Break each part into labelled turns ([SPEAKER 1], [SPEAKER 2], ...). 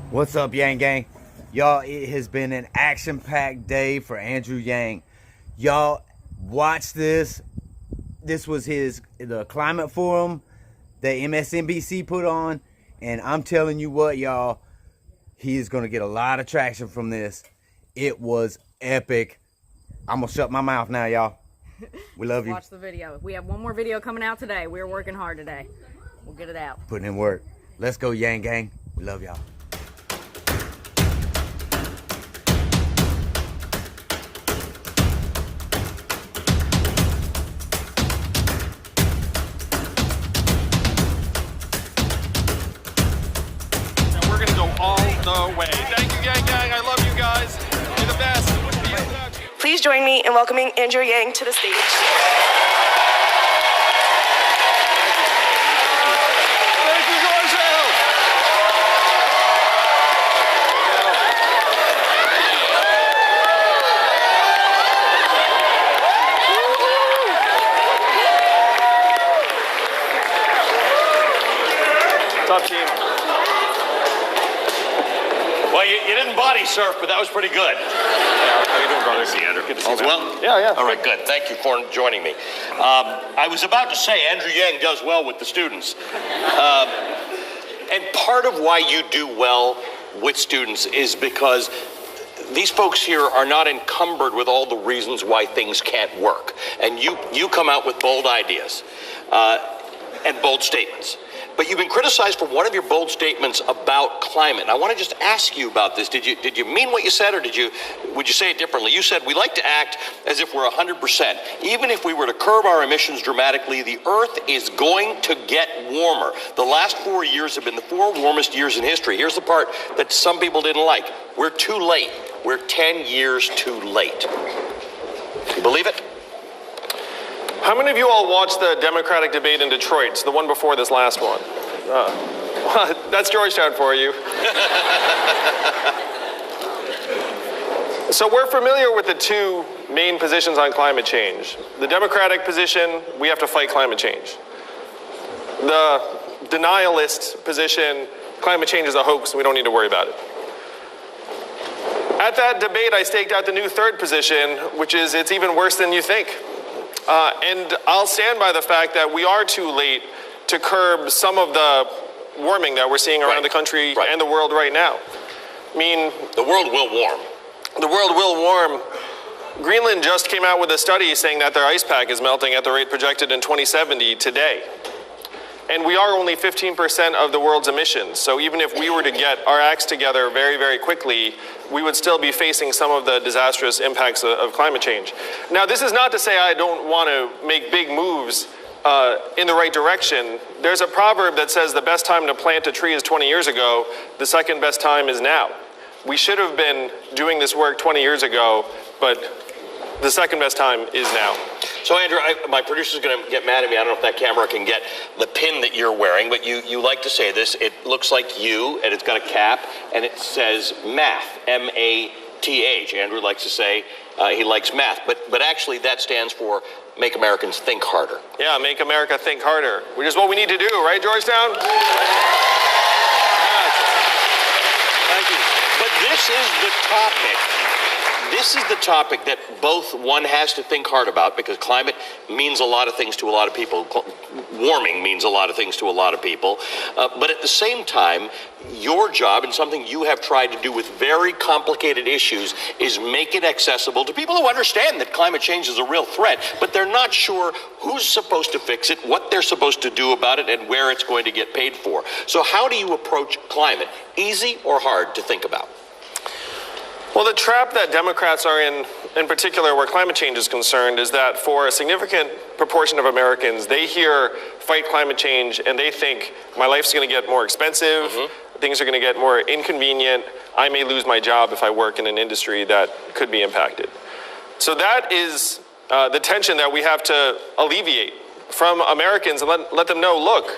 [SPEAKER 1] What's up, Yang Gang? Y'all, it has been an action-packed day for Andrew Yang. Y'all, watch this. This was the Climate Forum that MSNBC put on. And I'm telling you what, y'all, he is going to get a lot of traction from this. It was epic. I'm going to shut my mouth now, y'all. We love you.
[SPEAKER 2] Watch the video. We have one more video coming out today. We're working hard today. We'll get it out.
[SPEAKER 1] Putting in work. Let's go, Yang Gang. We love y'all.
[SPEAKER 3] All the way. Thank you, Yang Gang. I love you guys. You're the best.
[SPEAKER 4] Please join me in welcoming Andrew Yang to the stage.
[SPEAKER 3] Thank you, Georgetown. Top team.
[SPEAKER 5] Well, you didn't body surf, but that was pretty good.
[SPEAKER 3] How you doing, brother?
[SPEAKER 5] Good to see you, Andrew. Good to see you. All's well?
[SPEAKER 3] Yeah.
[SPEAKER 5] All right, good. Thank you for joining me. I was about to say Andrew Yang does well with the students. And part of why you do well with students is because these folks here are not encumbered with all the reasons why things can't work. And you come out with bold ideas and bold statements. But you've been criticized for one of your bold statements about climate. And I want to just ask you about this. Did you mean what you said, or would you say it differently? You said we like to act as if we're 100%. Even if we were to curb our emissions dramatically, the Earth is going to get warmer. The last 4 years have been the 4 warmest years in history. Here's the part that some people didn't like. We're too late. We're 10 years too late. You believe it?
[SPEAKER 3] How many of you all watched the Democratic debate in Detroit? It's the one before this last one. That's Georgetown for you. So we're familiar with the two main positions on climate change. The Democratic position, we have to fight climate change. The denialist position, climate change is a hoax, we don't need to worry about it. At that debate, I staked out the new third position, which is it's even worse than you think. And I'll stand by the fact that we are too late to curb some of the warming that we're seeing around the country and the world right now. I mean,
[SPEAKER 5] the world will warm.
[SPEAKER 3] The world will warm. Greenland just came out with a study saying that their ice pack is melting at the rate projected in 2070 today. And we are only 15% of the world's emissions. So even if we were to get our acts together very, very quickly, we would still be facing some of the disastrous impacts of climate change. Now, this is not to say I don't want to make big moves in the right direction. There's a proverb that says the best time to plant a tree is 20 years ago. The second best time is now. We should have been doing this work 20 years ago, but the second best time is now.
[SPEAKER 5] So, Andrew, my producer's going to get mad at me. I don't know if that camera can get the pin that you're wearing, but you like to say this. It looks like you, and it's got a cap, and it says math, M-A-T-H. Andrew likes to say he likes math, but actually that stands for Make Americans Think Harder.
[SPEAKER 3] Yeah, make America think harder, which is what we need to do, right, Georgetown?
[SPEAKER 5] Thank you. But this is the topic. This is the topic that both one has to think hard about, because climate means a lot of things to a lot of people. Warming means a lot of things to a lot of people. But at the same time, your job, and something you have tried to do with very complicated issues, is make it accessible to people who understand that climate change is a real threat, but they're not sure who's supposed to fix it, what they're supposed to do about it, and where it's going to get paid for. So how do you approach climate? Easy or hard to think about?
[SPEAKER 3] Well, the trap that Democrats are in particular, where climate change is concerned, is that for a significant proportion of Americans, they hear fight climate change and they think my life's going to get more expensive, things are going to get more inconvenient, I may lose my job if I work in an industry that could be impacted. So that is the tension that we have to alleviate from Americans and let them know, look,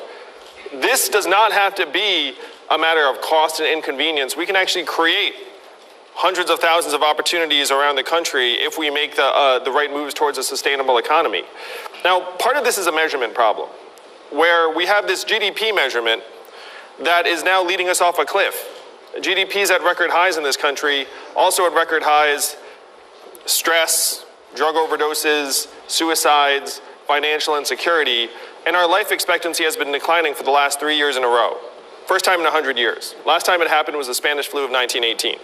[SPEAKER 3] this does not have to be a matter of cost and inconvenience. We can actually create hundreds of thousands of opportunities around the country if we make the right moves towards a sustainable economy. Now, part of this is a measurement problem, where we have this GDP measurement that is now leading us off a cliff. GDP's at record highs in this country, also at record highs, stress, drug overdoses, suicides, financial insecurity, and our life expectancy has been declining for the last 3 years in a row. First time in 100 years. Last time it happened was the Spanish flu of 1918.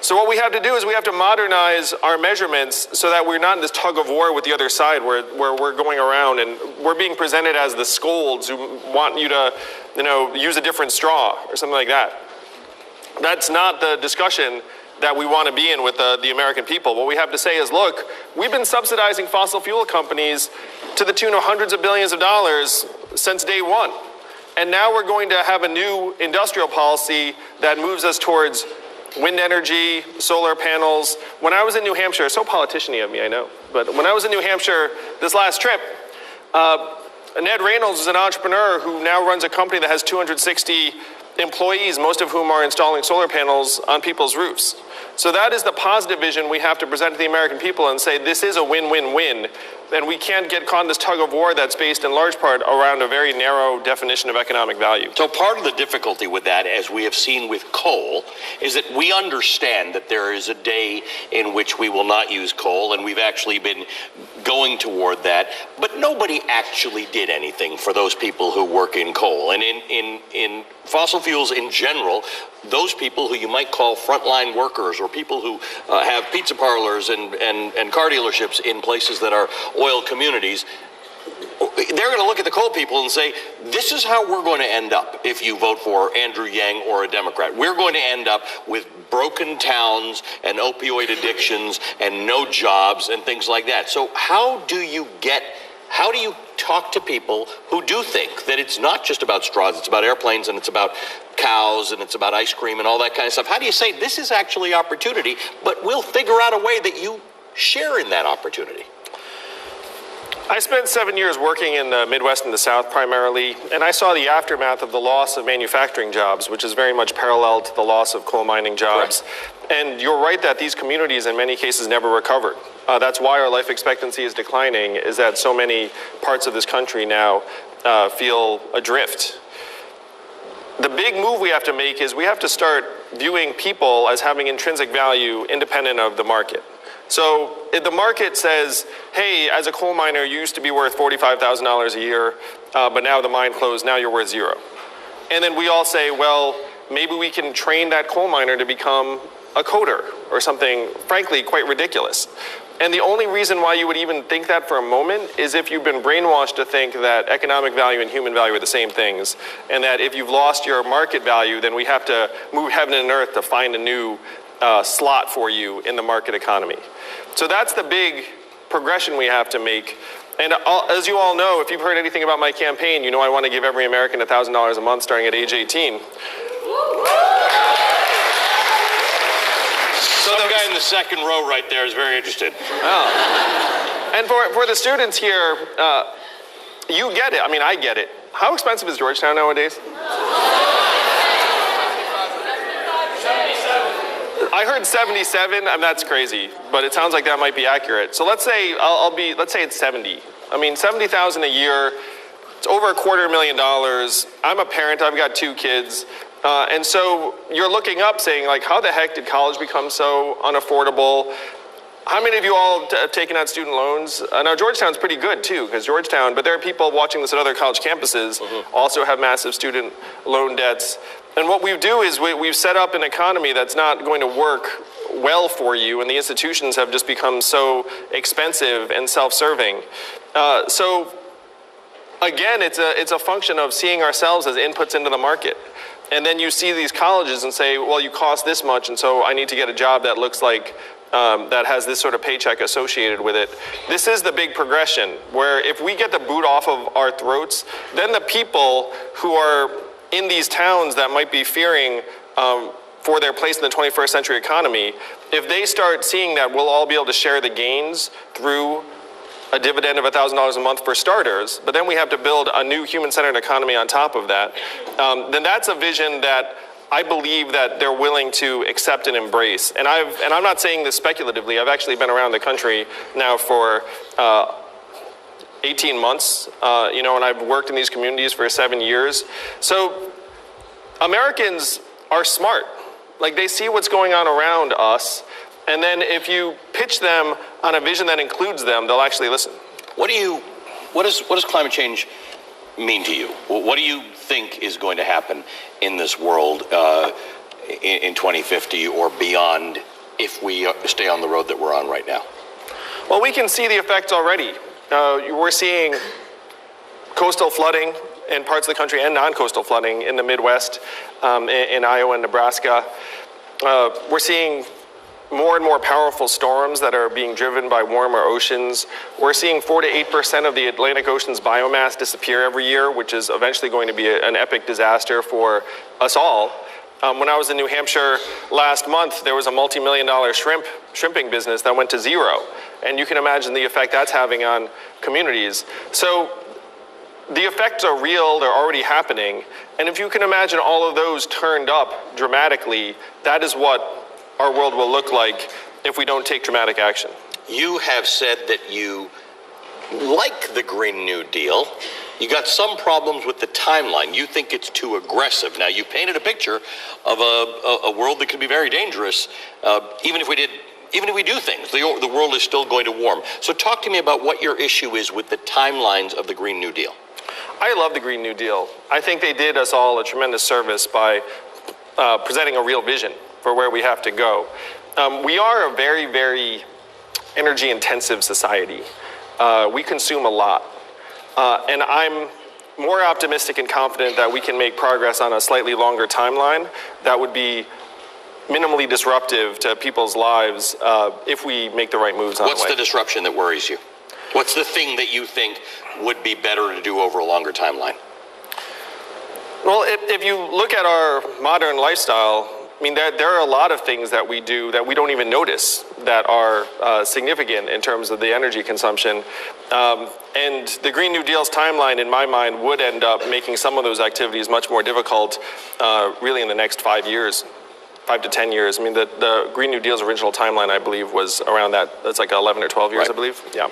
[SPEAKER 3] So what we have to do is we have to modernize our measurements so that we're not in this tug of war with the other side where we're going around and we're being presented as the scolds who want you to, use a different straw or something like that. That's not the discussion that we want to be in with the American people. What we have to say is, look, we've been subsidizing fossil fuel companies to the tune of hundreds of billions of dollars since day one. And now we're going to have a new industrial policy that moves us towards wind energy, solar panels. When I was in New Hampshire, so politician-y of me, I know, but when I was in New Hampshire this last trip, Ned Reynolds is an entrepreneur who now runs a company that has 260 employees, most of whom are installing solar panels on people's roofs. So that is the positive vision we have to present to the American people and say this is a win-win-win. And we can't get caught in this tug of war that's based in large part around a very narrow definition of economic value.
[SPEAKER 5] So part of the difficulty with that, as we have seen with coal, is that we understand that there is a day in which we will not use coal, and we've actually been going toward that, but nobody actually did anything for those people who work in coal. And in fossil fuels in general, those people who you might call frontline workers or people who have pizza parlors and car dealerships in places that are oil communities, they're going to look at the coal people and say, this is how we're going to end up if you vote for Andrew Yang or a Democrat. We're going to end up with broken towns and opioid addictions and no jobs and things like that. So how do you talk to people who do think that it's not just about straws, it's about airplanes and it's about cows and it's about ice cream and all that kind of stuff? How do you say this is actually opportunity, but we'll figure out a way that you share in that opportunity?
[SPEAKER 3] I spent 7 years working in the Midwest and the South primarily, and I saw the aftermath of the loss of manufacturing jobs, which is very much parallel to the loss of coal mining jobs. Correct. And you're right that these communities in many cases never recovered. That's why our life expectancy is declining, is that so many parts of this country now feel adrift. The big move we have to make is we have to start viewing people as having intrinsic value independent of the market. So if the market says, hey, as a coal miner, you used to be worth $45,000 a year, but now the mine closed, now you're worth zero. And then we all say, well, maybe we can train that coal miner to become a coder or something, frankly, quite ridiculous. And the only reason why you would even think that for a moment is if you've been brainwashed to think that economic value and human value are the same things, and that if you've lost your market value, then we have to move heaven and earth to find a new slot for you in the market economy. So that's the big progression we have to make. And as you all know, if you've heard anything about my campaign, you know I want to give every American $1,000 a month starting at age 18.
[SPEAKER 5] Some guy in the second row right there is very interested.
[SPEAKER 3] Oh. And for the students here, you get it. I mean, I get it. How expensive is Georgetown nowadays? I heard 77, and that's crazy, but it sounds like that might be accurate. So let's say let's say it's 70. I mean, $70,000 a year, it's over $250,000. I'm a parent, I've got 2 kids. And so you're looking up saying, like, how the heck did college become so unaffordable? How many of you all have taken out student loans? Now, Georgetown's pretty good, too, because Georgetown, but there are people watching this at other college campuses, also have massive student loan debts. And what we do is we've set up an economy that's not going to work well for you, and the institutions have just become so expensive and self-serving. So, again, it's a function of seeing ourselves as inputs into the market. And then you see these colleges and say, well, you cost this much, and so I need to get a job that looks like, that has this sort of paycheck associated with it. This is the big progression, where if we get the boot off of our throats, then the people who are in these towns that might be fearing for their place in the 21st century economy, if they start seeing that we'll all be able to share the gains through a dividend of $1,000 a month for starters, but then we have to build a new human-centered economy on top of that, then that's a vision that I believe that they're willing to accept and embrace. And I'm not saying this speculatively. I've actually been around the country now for 18 months, and I've worked in these communities for 7 years. So Americans are smart. Like, they see what's going on around us, and then if you pitch them on a vision that includes them, they'll actually listen.
[SPEAKER 5] What does climate change mean to you? What do you think is going to happen in this world in 2050 or beyond if we stay on the road that we're on right now?
[SPEAKER 3] Well, we can see the effects already. We're seeing coastal flooding in parts of the country and non-coastal flooding in the Midwest, in Iowa and Nebraska. We're seeing more and more powerful storms that are being driven by warmer oceans. We're seeing 4 to 8% of the Atlantic Ocean's biomass disappear every year, which is eventually going to be an epic disaster for us all. When I was in New Hampshire last month, there was a multi-million-dollar shrimping business that went to zero. And you can imagine the effect that's having on communities. So the effects are real, they're already happening. And if you can imagine all of those turned up dramatically, that is what our world will look like if we don't take dramatic action.
[SPEAKER 5] You have said that you like the Green New Deal. You got some problems with the timeline. You think it's too aggressive. Now, you painted a picture of a world that could be very dangerous, even if we do things. The world is still going to warm. So talk to me about what your issue is with the timelines of the Green New Deal.
[SPEAKER 3] I love the Green New Deal. I think they did us all a tremendous service by presenting a real vision for where we have to go. We are a very, very energy-intensive society. We consume a lot. And I'm more optimistic and confident that we can make progress on a slightly longer timeline that would be minimally disruptive to people's lives if we make the right moves on the way.
[SPEAKER 5] What's the disruption that worries you? What's the thing that you think would be better to do over a longer timeline?
[SPEAKER 3] Well, if you look at our modern lifestyle, I mean, there are a lot of things that we do that we don't even notice that are significant in terms of the energy consumption. And the Green New Deal's timeline, in my mind, would end up making some of those activities much more difficult, really in the next 5 years, 5 to 10 years. I mean, the Green New Deal's original timeline, I believe, was around that. That's like 11 or 12 years, right. I believe. Yeah.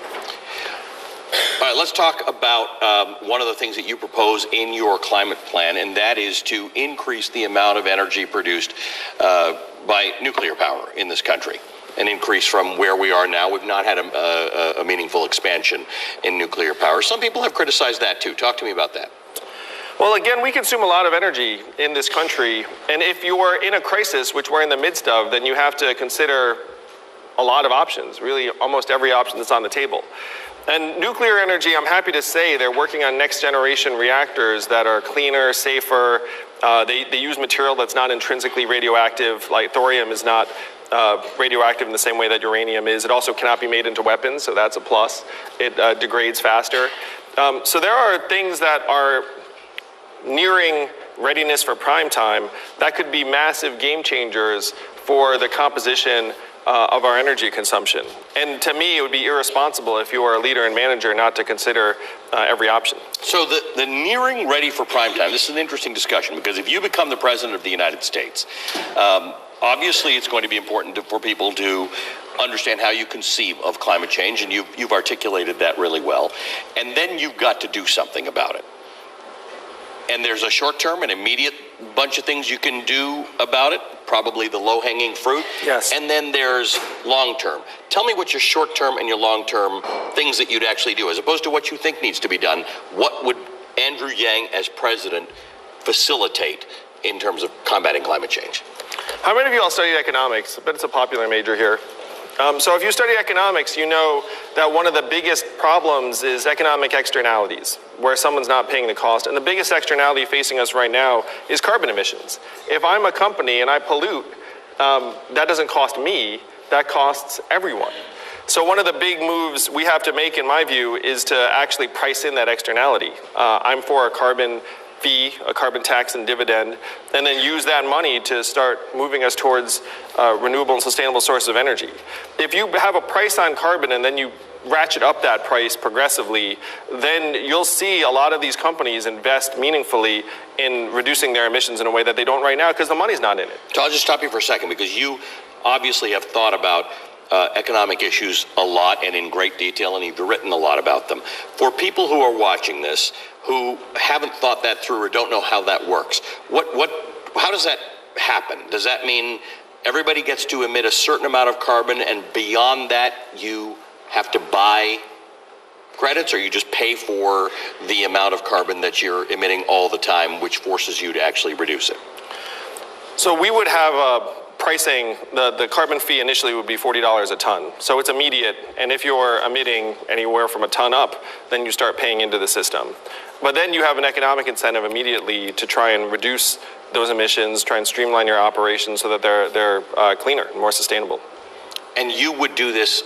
[SPEAKER 5] All right, let's talk about one of the things that you propose in your climate plan, and that is to increase the amount of energy produced by nuclear power in this country. An increase from where we are now. We've not had a meaningful expansion in nuclear power. Some people have criticized that too. Talk to me about that.
[SPEAKER 3] Well, again, we consume a lot of energy in this country, and if you are in a crisis, which we're in the midst of, then you have to consider a lot of options, really almost every option that's on the table. And nuclear energy, I'm happy to say they're working on next generation reactors that are cleaner, safer. They use material that's not intrinsically radioactive. Like thorium is not radioactive in the same way that uranium is. It also cannot be made into weapons, so that's a plus. It degrades faster. So there are things that are nearing readiness for prime time that could be massive game changers for the composition of our energy consumption. And to me, it would be irresponsible if you are a leader and manager not to consider every option.
[SPEAKER 5] So the nearing ready for prime time, this is an interesting discussion, because if you become the president of the United States, obviously it's going to be important for people to understand how you conceive of climate change, and you've articulated that really well. And then you've got to do something about it. And there's a short-term and immediate bunch of things you can do about it, probably the low-hanging fruit.
[SPEAKER 3] Yes.
[SPEAKER 5] And then there's long-term. Tell me what your short-term and your long-term things that you'd actually do, as opposed to what you think needs to be done. What would Andrew Yang, as president, facilitate in terms of combating climate change?
[SPEAKER 3] How many of you all studied economics? I bet it's a popular major here. So if you study economics, you know that one of the biggest problems is economic externalities, where someone's not paying the cost. And the biggest externality facing us right now is carbon emissions. If I'm a company and I pollute, that doesn't cost me, that costs everyone. So one of the big moves we have to make, in my view, is to actually price in that externality. I'm for a carbon fee, a carbon tax and dividend, and then use that money to start moving us towards renewable and sustainable sources of energy. If you have a price on carbon and then you ratchet up that price progressively, then you'll see a lot of these companies invest meaningfully in reducing their emissions in a way that they don't right now because the money's not in it.
[SPEAKER 5] So I'll just stop you for a second, because you obviously have thought about economic issues a lot and in great detail, and you've written a lot about them. For people who are watching this, who haven't thought that through or don't know how that works, how does that happen? Does that mean everybody gets to emit a certain amount of carbon, and beyond that, you have to buy credits, or you just pay for the amount of carbon that you're emitting all the time, which forces you to actually reduce it?
[SPEAKER 3] So we would have pricing, the carbon fee initially would be $40 a ton. So it's immediate, and if you're emitting anywhere from a ton up, then you start paying into the system. But then you have an economic incentive immediately to try and reduce those emissions, try and streamline your operations so that they're cleaner and more sustainable.
[SPEAKER 5] And you would do this,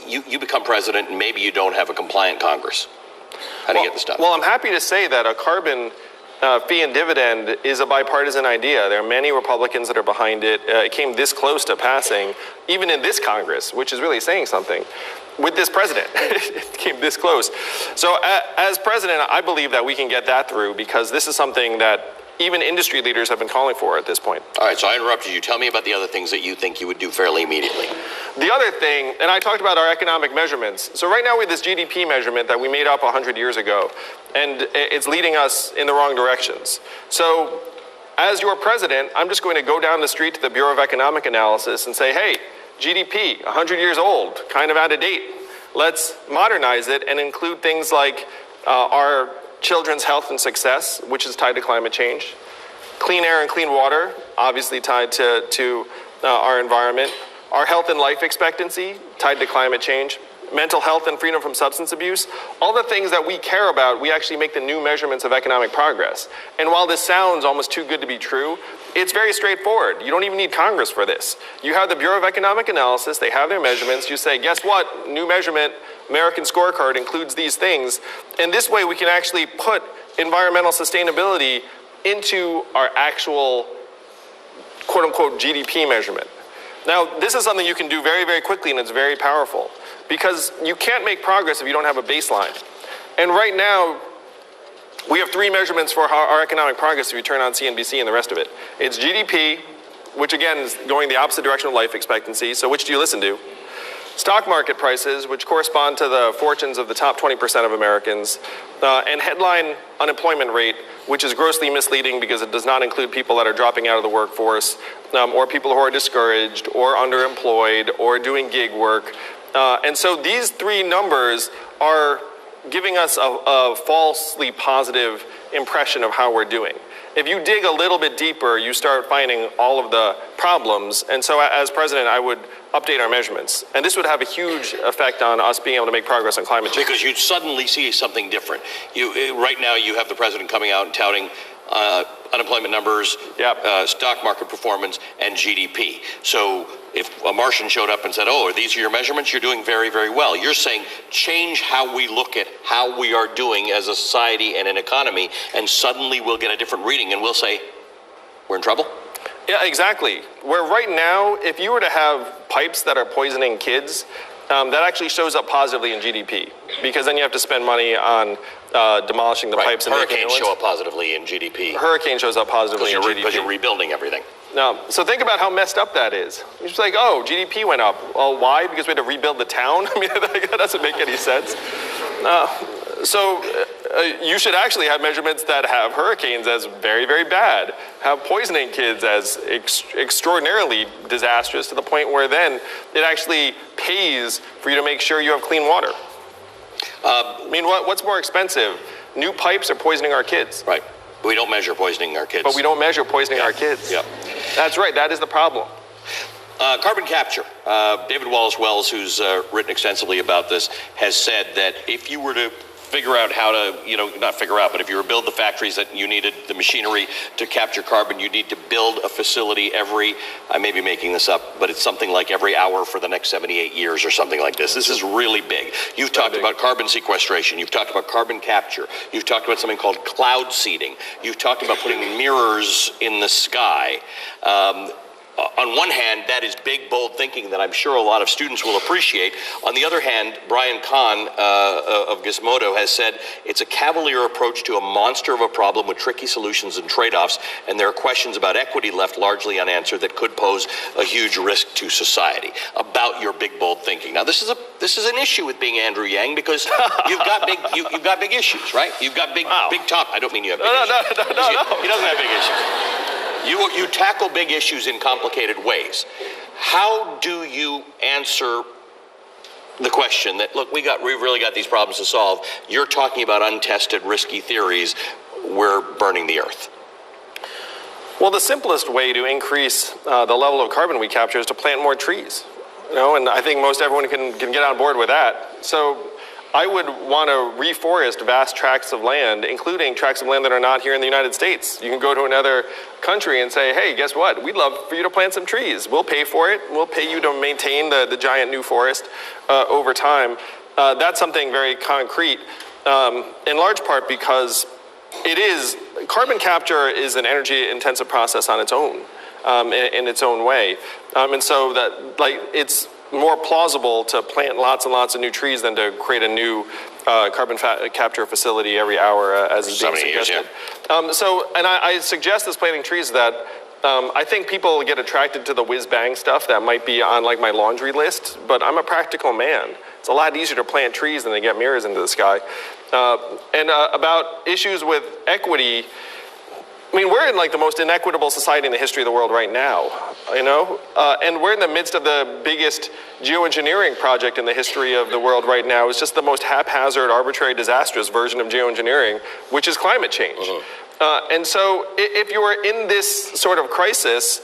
[SPEAKER 5] you become president, and maybe you don't have a compliant Congress. How do you get this done?
[SPEAKER 3] Well, I'm happy to say that a carbon fee and dividend is a bipartisan idea. There are many Republicans that are behind it. It came this close to passing, even in this Congress, which is really saying something. With this president, it came this close. So as president, I believe that we can get that through, because this is something that even industry leaders have been calling for at this point.
[SPEAKER 5] All right, so I interrupted you. Tell me about the other things that you think you would do fairly immediately.
[SPEAKER 3] The other thing, and I talked about our economic measurements. So right now we have this GDP measurement that we made up 100 years ago, and it's leading us in the wrong directions. So as your president, I'm just going to go down the street to the Bureau of Economic Analysis and say, hey, GDP, 100 years old, kind of out of date. Let's modernize it and include things like our children's health and success, which is tied to climate change. Clean air and clean water, obviously tied to our environment. Our health and life expectancy, tied to climate change. Mental health and freedom from substance abuse. All the things that we care about, we actually make the new measurements of economic progress. And while this sounds almost too good to be true, it's very straightforward. You don't even need Congress for this. You have the Bureau of Economic Analysis, they have their measurements. You say, guess what? New measurement, American scorecard includes these things. And this way we can actually put environmental sustainability into our actual quote unquote GDP measurement. Now, this is something you can do very, very quickly, and it's very powerful, because you can't make progress if you don't have a baseline. And right now, we have three measurements for our economic progress if you turn on CNBC and the rest of it. It's GDP, which again is going the opposite direction of life expectancy. So which do you listen to? Stock market prices, which correspond to the fortunes of the top 20% of Americans, and headline unemployment rate, which is grossly misleading because it does not include people that are dropping out of the workforce, or people who are discouraged, or underemployed, or doing gig work. And so these three numbers are giving us a falsely positive impression of how we're doing. If you dig a little bit deeper, you start finding all of the problems. And so as president, I would update our measurements. And this would have a huge effect on us being able to make progress on climate change.
[SPEAKER 5] Because you'd suddenly see something different. Right now, you have the president coming out and touting unemployment numbers, stock market performance, and GDP. So if a Martian showed up and said, oh, these are your measurements, you're doing very, very well. You're saying change how we look at how we are doing as a society and an economy, and suddenly we'll get a different reading and we'll say, we're in trouble?
[SPEAKER 3] Yeah, exactly. Where right now, if you were to have pipes that are poisoning kids, that actually shows up positively in GDP, because then you have to spend money on demolishing the pipes and making new ones.
[SPEAKER 5] Hurricanes show up positively in GDP.
[SPEAKER 3] Hurricane shows up positively in GDP.
[SPEAKER 5] Because you're rebuilding everything.
[SPEAKER 3] No, so think about how messed up that is. You're just like, oh, GDP went up. Well, why? Because we had to rebuild the town? I mean, that doesn't make any sense. So you should actually have measurements that have hurricanes as very, very bad, have poisoning kids as extraordinarily disastrous, to the point where then it actually pays for you to make sure you have clean water. I mean, what's more expensive? New pipes or poisoning our kids?
[SPEAKER 5] Right. We don't measure poisoning our kids.
[SPEAKER 3] But we don't measure poisoning our kids.
[SPEAKER 5] Yeah.
[SPEAKER 3] That's right. That is the problem.
[SPEAKER 5] Carbon capture. David Wallace Wells, who's written extensively about this, has said that if you were to figure out how to, not figure out, but if you were to build the factories that you needed, the machinery to capture carbon, you need to build a facility I may be making this up, but it's something like every hour for the next 78 years or something like this. This is really big. You've talked about carbon sequestration. You've talked about carbon capture. You've talked about something called cloud seeding. You've talked about putting mirrors in the sky. On one hand, that is big, bold thinking that I'm sure a lot of students will appreciate. On the other hand, Brian Kahn of Gizmodo has said it's a cavalier approach to a monster of a problem with tricky solutions and trade-offs, and there are questions about equity left largely unanswered that could pose a huge risk to society. About your big, bold thinking. Now, this is an issue with being Andrew Yang, because you've got big issues, right? You've got big top. I don't mean you have big issues.
[SPEAKER 3] No.
[SPEAKER 5] He doesn't have big issues. You tackle big issues in complicated ways. How do you answer the question that, look, we've really got these problems to solve. You're talking about untested, risky theories. We're burning the earth.
[SPEAKER 3] Well, the simplest way to increase the level of carbon we capture is to plant more trees. And I think most everyone can get on board with that. So I would want to reforest vast tracts of land, including tracts of land that are not here in the United States. You can go to another country and say, hey, guess what? We'd love for you to plant some trees. We'll pay for it. We'll pay you to maintain the giant new forest over time. That's something very concrete, in large part because carbon capture is an energy-intensive process on its own, in its own way. And so it's more plausible to plant lots and lots of new trees than to create a new carbon capture facility every hour, as is being suggested. And I suggest this planting trees that I think people get attracted to the whiz-bang stuff that might be on like my laundry list, but I'm a practical man. It's a lot easier to plant trees than to get mirrors into the sky. About issues with equity, I mean, we're in like the most inequitable society in the history of the world right now, and we're in the midst of the biggest geoengineering project in the history of the world right now. It's just the most haphazard, arbitrary, disastrous version of geoengineering, which is climate change. And so if you are in this sort of crisis,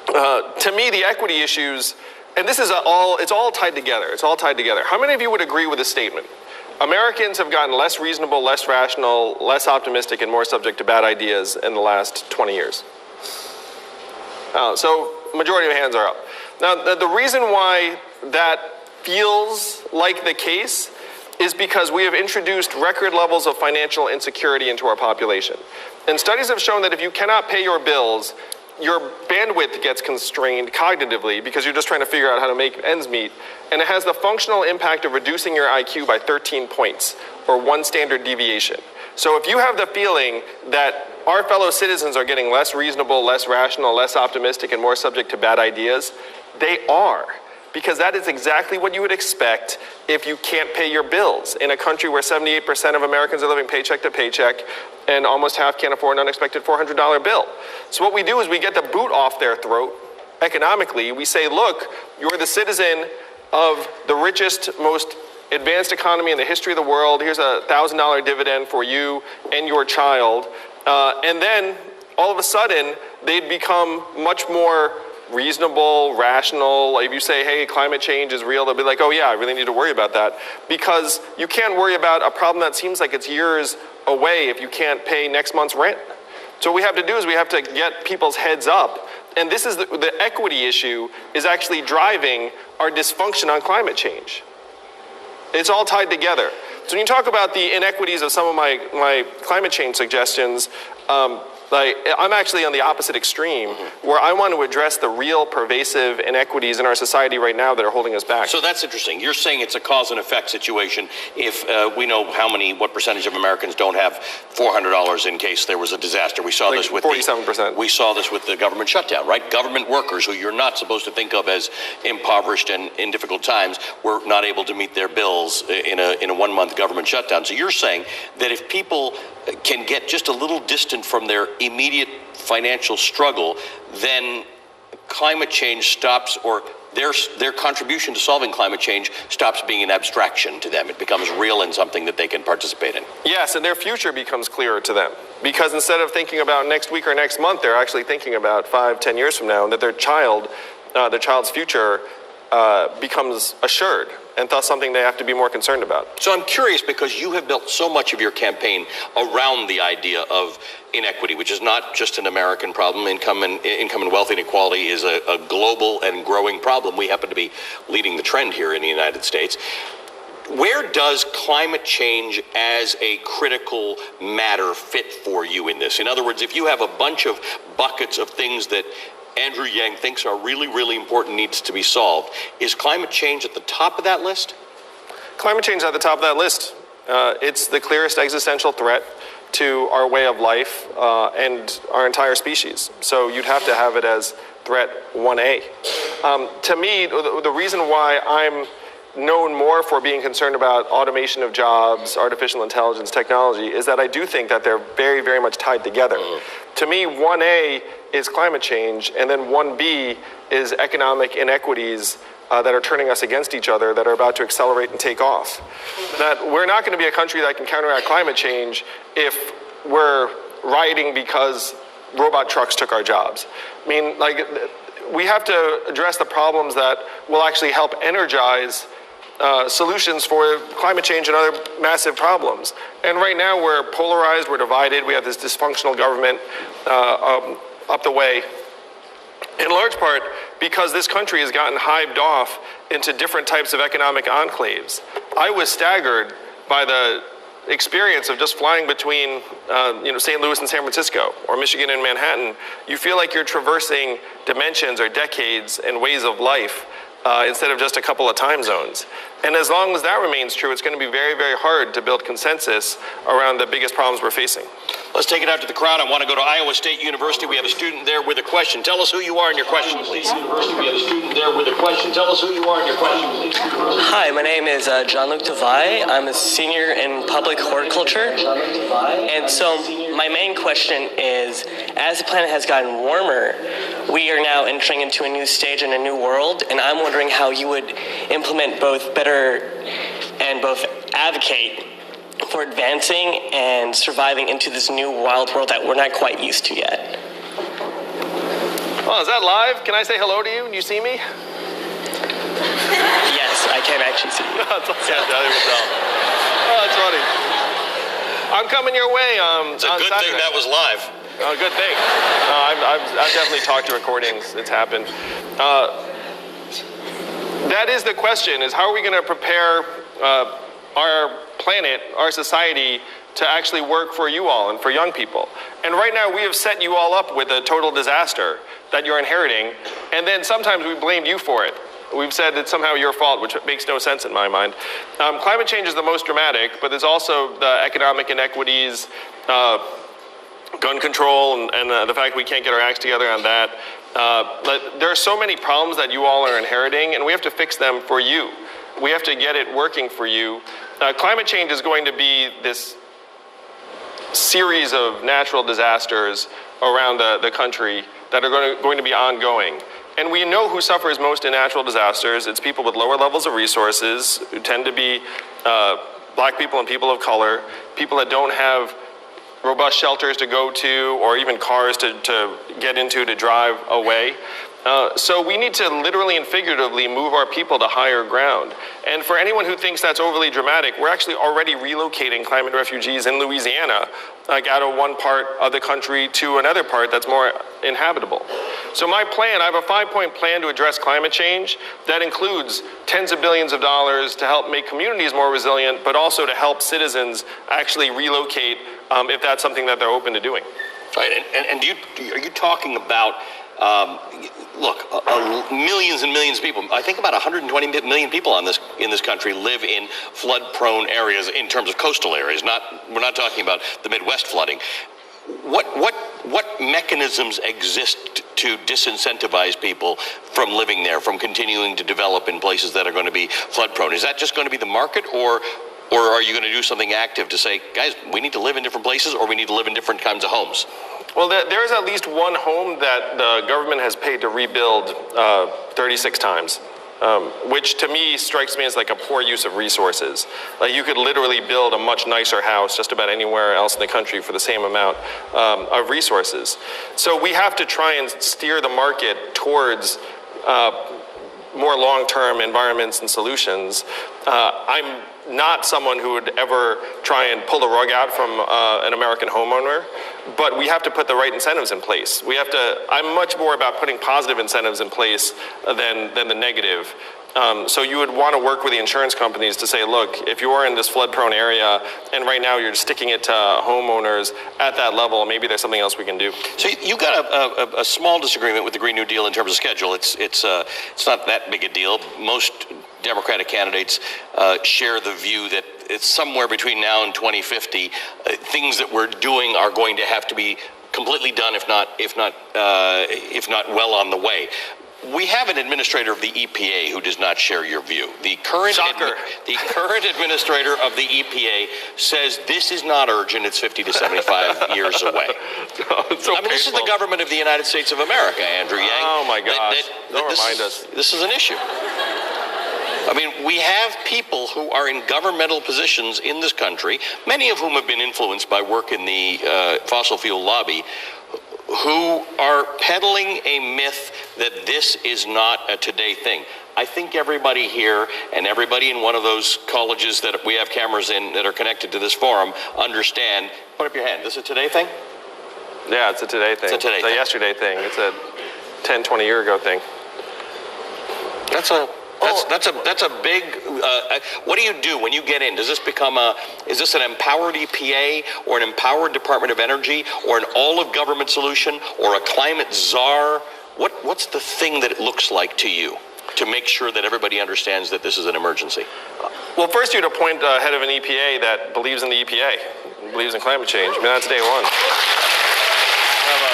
[SPEAKER 3] to me, the equity issues, and this is it's all tied together. It's all tied together. How many of you would agree with this statement? Americans have gotten less reasonable, less rational, less optimistic, and more subject to bad ideas in the last 20 years. So majority of hands are up. Now, the reason why that feels like the case is because we have introduced record levels of financial insecurity into our population. And studies have shown that if you cannot pay your bills, your bandwidth gets constrained cognitively because you're just trying to figure out how to make ends meet. And it has the functional impact of reducing your IQ by 13 points, or 1 standard deviation. So if you have the feeling that our fellow citizens are getting less reasonable, less rational, less optimistic, and more subject to bad ideas, they are. Because that is exactly what you would expect if you can't pay your bills in a country where 78% of Americans are living paycheck to paycheck and almost half can't afford an unexpected $400 bill. So what we do is we get the boot off their throat economically. We say, look, you're the citizen of the richest, most advanced economy in the history of the world. Here's a $1,000 dividend for you and your child. And then all of a sudden, they'd become much more reasonable, rational. If you say, hey, climate change is real, they'll be like, oh yeah, I really need to worry about that. Because you can't worry about a problem that seems like it's years away if you can't pay next month's rent. So what we have to do is we have to get people's heads up. And this is the equity issue is actually driving our dysfunction on climate change. It's all tied together. So when you talk about the inequities of some of my climate change suggestions, I'm actually on the opposite extreme, where I want to address the real pervasive inequities in our society right now that are holding us back.
[SPEAKER 5] So that's interesting. You're saying it's a cause and effect situation. If we know what percentage of Americans don't have $400 in case there was a disaster. We saw this with
[SPEAKER 3] 47%.
[SPEAKER 5] We saw this with the government shutdown, right? Government workers who you're not supposed to think of as impoverished and in difficult times were not able to meet their bills in a 1-month government shutdown. So you're saying that if people can get just a little distant from their immediate financial struggle, then climate change stops, or their contribution to solving climate change stops being an abstraction to them. It becomes real and something that they can participate in.
[SPEAKER 3] Yes, and their future becomes clearer to them. Because instead of thinking about next week or next month, they're actually thinking about 5-10 years from now, and that their child's future becomes assured, and thus something they have to be more concerned about.
[SPEAKER 5] So I'm curious, because you have built so much of your campaign around the idea of inequity, which is not just an American problem. Income and wealth inequality is a global and growing problem. We happen to be leading the trend here in the United States. Where does climate change as a critical matter fit for you in this? In other words, if you have a bunch of buckets of things that Andrew Yang thinks are really, really important, needs to be solved, is climate change at the top of that list?
[SPEAKER 3] Climate change is at the top of that list. It's the clearest existential threat to our way of life and our entire species. So you'd have to have it as threat 1A. To me, the reason why I'm known more for being concerned about automation of jobs, artificial intelligence, technology, is that I do think that they're very, very much tied together. To me, 1A is climate change, and then 1B is economic inequities that are turning us against each other, that are about to accelerate and take off. That we're not going to be a country that can counteract climate change if we're rioting because robot trucks took our jobs. I mean, like, we have to address the problems that will actually help energize solutions for climate change and other massive problems. And right now we're polarized, we're divided, we have this dysfunctional government up the way, in large part because this country has gotten hived off into different types of economic enclaves. I was staggered by the experience of just flying between St. Louis and San Francisco, or Michigan and Manhattan. You feel like you're traversing dimensions or decades and ways of life instead of just a couple of time zones. And as long as that remains true, it's going to be very, very hard to build consensus around the biggest problems we're facing.
[SPEAKER 5] Let's take it out to the crowd. I want to go to Iowa State University. We have a student there with a question. Tell us who you are and your question, please. University, we have a student there with a question. Tell us who you are and your question, please.
[SPEAKER 6] Hi, my name is Jean-Luc Tavai. I'm a senior in public horticulture. And so my main question is, as the planet has gotten warmer, we are now entering into a new stage in a new world, and I'm wondering how you would implement both better and both advocate for advancing and surviving into this new wild world that we're not quite used to yet.
[SPEAKER 3] Well, is that live? Can I say hello to you? Do you see me?
[SPEAKER 6] Yes, I can actually see you.
[SPEAKER 3] That's funny. I'm coming your way.
[SPEAKER 5] It's a good thing that was live.
[SPEAKER 3] Oh, good thing. I've definitely talked to recordings. It's happened. That is the question, is how are we going to prepare our planet, our society, to actually work for you all and for young people. And right now we have set you all up with a total disaster that you're inheriting, and then sometimes we blame you for it. We've said it's somehow your fault, which makes no sense in my mind. Climate change is the most dramatic, but there's also the economic inequities, gun control, and the fact we can't get our acts together on that. There are so many problems that you all are inheriting, and we have to fix them for you. We have to get it working for you. Climate change is going to be this series of natural disasters around the country that are going to be ongoing. And we know who suffers most in natural disasters. It's people with lower levels of resources, who tend to be black people and people of color, people that don't have robust shelters to go to, or even cars to get into to drive away. So we need to literally and figuratively move our people to higher ground. And for anyone who thinks that's overly dramatic, we're actually already relocating climate refugees in Louisiana, like out of one part of the country to another part that's more inhabitable. So my plan, I have a 5-point plan to address climate change that includes tens of billions of dollars to help make communities more resilient, but also to help citizens actually relocate if that's something that they're open to doing.
[SPEAKER 5] Right, and are you talking about, millions and millions of people? I think about 120 million people in this country live in flood-prone areas in terms of coastal areas. We're not talking about the Midwest flooding. What mechanisms exist to disincentivize people from living there, from continuing to develop in places that are going to be flood-prone? Is that just going to be the market, or are you going to do something active to say, guys, we need to live in different places, or we need to live in different kinds of homes?
[SPEAKER 3] Well, there's at least one home that the government has paid to rebuild 36 times, which to me strikes me as like a poor use of resources. Like, you could literally build a much nicer house just about anywhere else in the country for the same amount of resources. So we have to try and steer the market towards more long-term environments and solutions. I'm not someone who would ever try and pull the rug out from an American homeowner, but we have to put the right incentives in place. I'm much more about putting positive incentives in place than the negative. So you would want to work with the insurance companies to say, look, if you are in this flood-prone area and right now you're sticking it to homeowners at that level, maybe there's something else we can do.
[SPEAKER 5] So you got a small disagreement with the Green New Deal in terms of schedule. It's not that big a deal. Most Democratic candidates share the view that it's somewhere between now and 2050. Things that we're doing are going to have to be completely done, if not well on the way. We have an administrator of the EPA who does not share your view. The current administrator of the EPA says this is not urgent. It's 50 to 75 years away. I mean, this is the government of the United States of America, Andrew Yang.
[SPEAKER 3] Oh my gosh! Don't remind us.
[SPEAKER 5] This is an issue. I mean, we have people who are in governmental positions in this country, many of whom have been influenced by work in the fossil fuel lobby, who are peddling a myth that this is not a today thing. I think everybody here and everybody in one of those colleges that we have cameras in that are connected to this forum understand. Put up your hand. This is a today thing?
[SPEAKER 3] Yeah, it's a today thing.
[SPEAKER 5] It's a today thing.
[SPEAKER 3] Yesterday thing. It's a 10, 20 year ago thing.
[SPEAKER 5] That's a big, what do you do when you get in? Does this become is this an empowered EPA or an empowered Department of Energy or an all-of-government solution or a climate czar? What's the thing that it looks like to you to make sure that everybody understands that this is an emergency?
[SPEAKER 3] Well, first you'd appoint a head of an EPA that believes in the EPA, believes in climate change. I mean, that's day one. Have a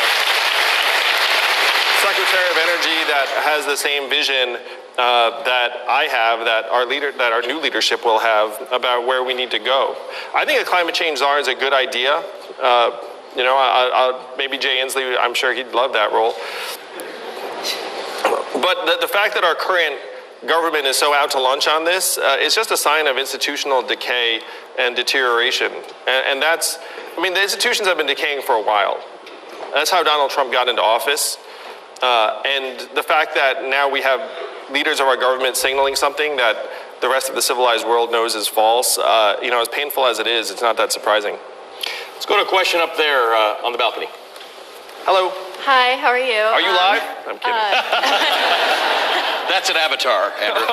[SPEAKER 3] Secretary of Energy that has the same vision that I have, that our new leadership will have about where we need to go. I think a climate change czar is a good idea. Maybe Jay Inslee, I'm sure he'd love that role. But the fact that our current government is so out to lunch on this is just a sign of institutional decay and deterioration. And that's, I mean, the institutions have been decaying for a while. That's how Donald Trump got into office. And the fact that now we have leaders of our government signaling something that the rest of the civilized world knows is false, as painful as it is, it's not that surprising.
[SPEAKER 5] Let's go to a question up there on the balcony. Hello.
[SPEAKER 7] Hi, how are you?
[SPEAKER 3] Are you live? I'm kidding.
[SPEAKER 5] That's an avatar, Andrew.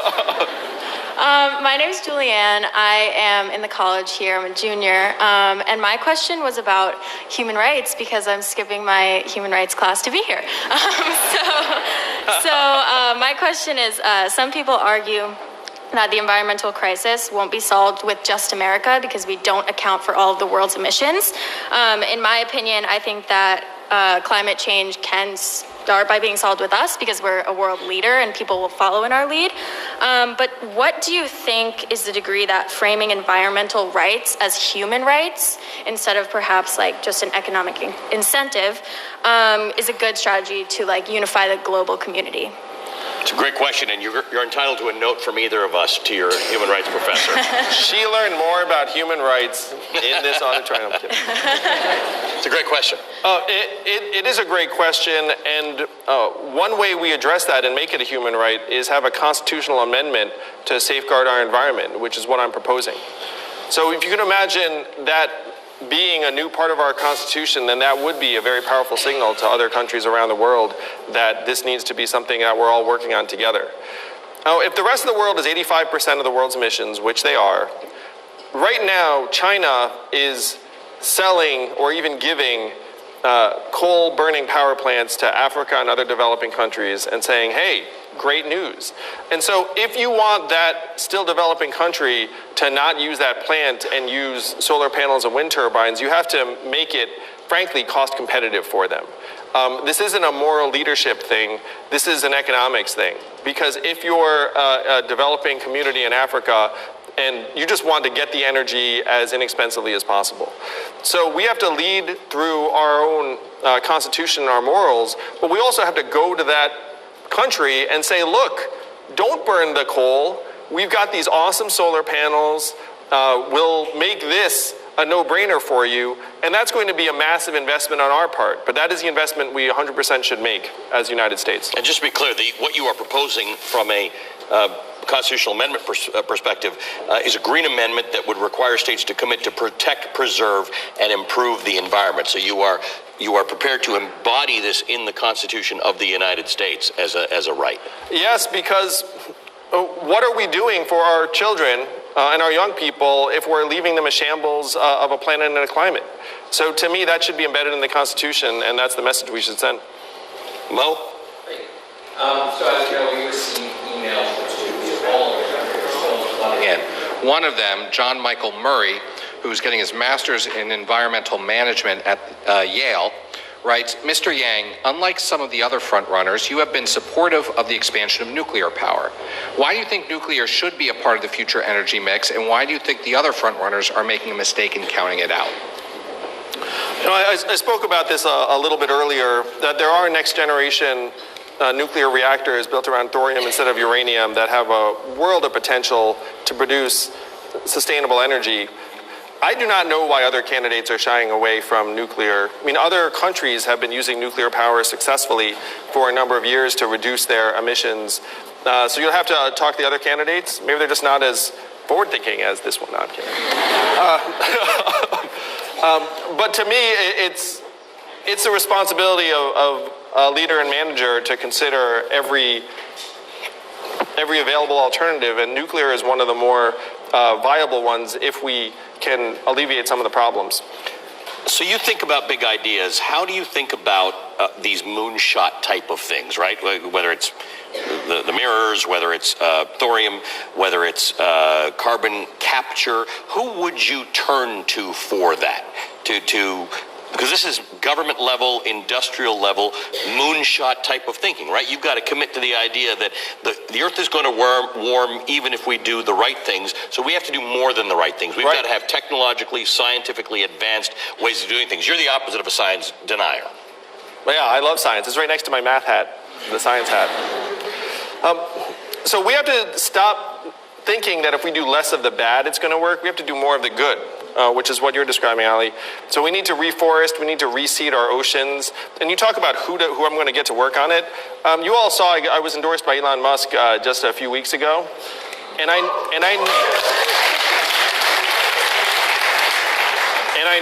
[SPEAKER 7] My name is Julianne. I am in the college here. I'm a junior. And my question was about human rights because I'm skipping my human rights class to be here. So my question is, some people argue that the environmental crisis won't be solved with just America because we don't account for all of the world's emissions. In my opinion, I think that climate change can start by being solved with us because we're a world leader and people will follow in our lead. But what do you think is the degree that framing environmental rights as human rights instead of perhaps like just an economic incentive is a good strategy to like unify the global community?
[SPEAKER 5] It's a great question, and you're entitled to a note from either of us to your human rights professor.
[SPEAKER 3] She learned more about human rights in this auditorium. I'm kidding.
[SPEAKER 5] It's a great question.
[SPEAKER 3] It is a great question, and one way we address that and make it a human right is have a constitutional amendment to safeguard our environment, which is what I'm proposing. So if you can imagine that being a new part of our Constitution, then that would be a very powerful signal to other countries around the world that this needs to be something that we're all working on together. Now, if the rest of the world is 85% of the world's emissions, which they are, right now China is selling or even giving coal-burning power plants to Africa and other developing countries and saying, hey, great news. And so if you want that still developing country to not use that plant and use solar panels and wind turbines, you have to make it, frankly, cost competitive for them. This isn't a moral leadership thing. This is an economics thing. Because if you're a developing community in Africa and you just want to get the energy as inexpensively as possible. So we have to lead through our own constitution and our morals, but we also have to go to that country and say, look, don't burn the coal. We've got these awesome solar panels. We'll make this a no-brainer for you. And that's going to be a massive investment on our part. But that is the investment we 100% should make as the United States.
[SPEAKER 5] And just to be clear, what you are proposing from a constitutional amendment perspective is a green amendment that would require states to commit to protect, preserve, and improve the environment. So you are prepared to embody this in the Constitution of the United States as a right.
[SPEAKER 3] Yes, because what are we doing for our children and our young people if we're leaving them a shambles of a planet and a climate? So to me, that should be embedded in the Constitution, and that's the message we should send.
[SPEAKER 5] Mo?
[SPEAKER 8] So as you know, we received emails from students of all over the country who are still flooding in. One of them, John Michael Murray, who's getting his master's in environmental management at Yale, writes, Mr. Yang, unlike some of the other frontrunners, you have been supportive of the expansion of nuclear power. Why do you think nuclear should be a part of the future energy mix, and why do you think the other frontrunners are making a mistake in counting it out?
[SPEAKER 3] You know, I spoke about this a little bit earlier, that there are next generation nuclear reactors built around thorium instead of uranium that have a world of potential to produce sustainable energy. I do not know why other candidates are shying away from nuclear. I mean, other countries have been using nuclear power successfully for a number of years to reduce their emissions. So you'll have to talk to the other candidates. Maybe they're just not as forward-thinking as this one. Not kidding. But to me, it's the responsibility of a leader and manager to consider every available alternative, and nuclear is one of the more viable ones if we can alleviate some of the problems.
[SPEAKER 5] So you think about big ideas. How do you think about these moonshot type of things, right? Whether it's the mirrors, whether it's thorium, whether it's carbon capture, who would you turn to for that? Because this is government level, industrial level, moonshot type of thinking, right? You've got to commit to the idea that the Earth is going to warm even if we do the right things. So we have to do more than the right things. We've got to have technologically, scientifically advanced ways of doing things. You're the opposite of a science denier.
[SPEAKER 3] Well, yeah, I love science. It's right next to my math hat, the science hat. So we have to stop thinking that if we do less of the bad, it's going to work. We have to do more of the good. Which is what you're describing, Ali. So we need to reforest, we need to reseed our oceans. And you talk about who I'm going to get to work on it. You all saw I was endorsed by Elon Musk just a few weeks ago. And I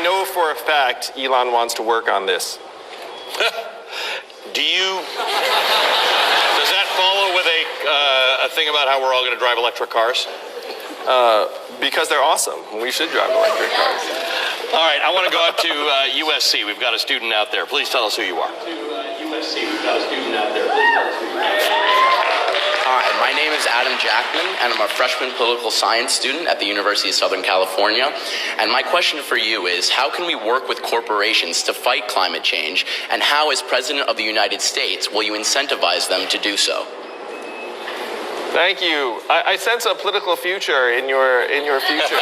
[SPEAKER 3] know for a fact Elon wants to work on this.
[SPEAKER 5] Does that follow with a thing about how we're all going to drive electric cars?
[SPEAKER 3] Because they're awesome. We should drive electric cars.
[SPEAKER 5] All right, I want to go out to USC. We've got a student out there. Please tell us who you are.
[SPEAKER 9] All right, my name is Adam Jackman, and I'm a freshman political science student at the University of Southern California. And my question for you is, how can we work with corporations to fight climate change, and how, as President of the United States, will you incentivize them to do so?
[SPEAKER 3] Thank you. I sense a political future in your future.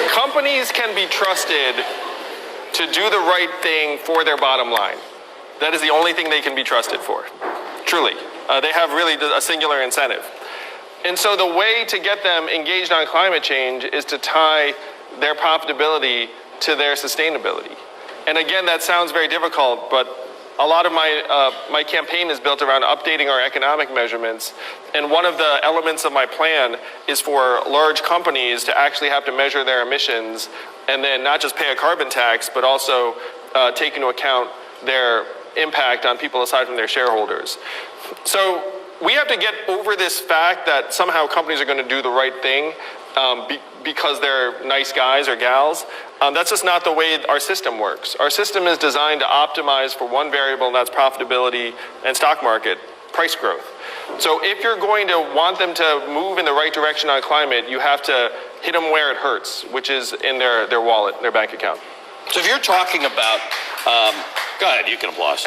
[SPEAKER 3] Companies can be trusted to do the right thing for their bottom line. That is the only thing they can be trusted for. Truly. They have really a singular incentive. And so the way to get them engaged on climate change is to tie their profitability to their sustainability. And again, that sounds very difficult, but a lot of my campaign is built around updating our economic measurements. And one of the elements of my plan is for large companies to actually have to measure their emissions and then not just pay a carbon tax, but also take into account their impact on people aside from their shareholders. So we have to get over this fact that somehow companies are going to do the right thing because they're nice guys or gals. That's just not the way our system works. Our system is designed to optimize for one variable, and that's profitability and stock market price growth. So if you're going to want them to move in the right direction on climate, you have to hit them where it hurts, which is in their wallet, their bank account.
[SPEAKER 5] So if you're talking about, go ahead, you can applause.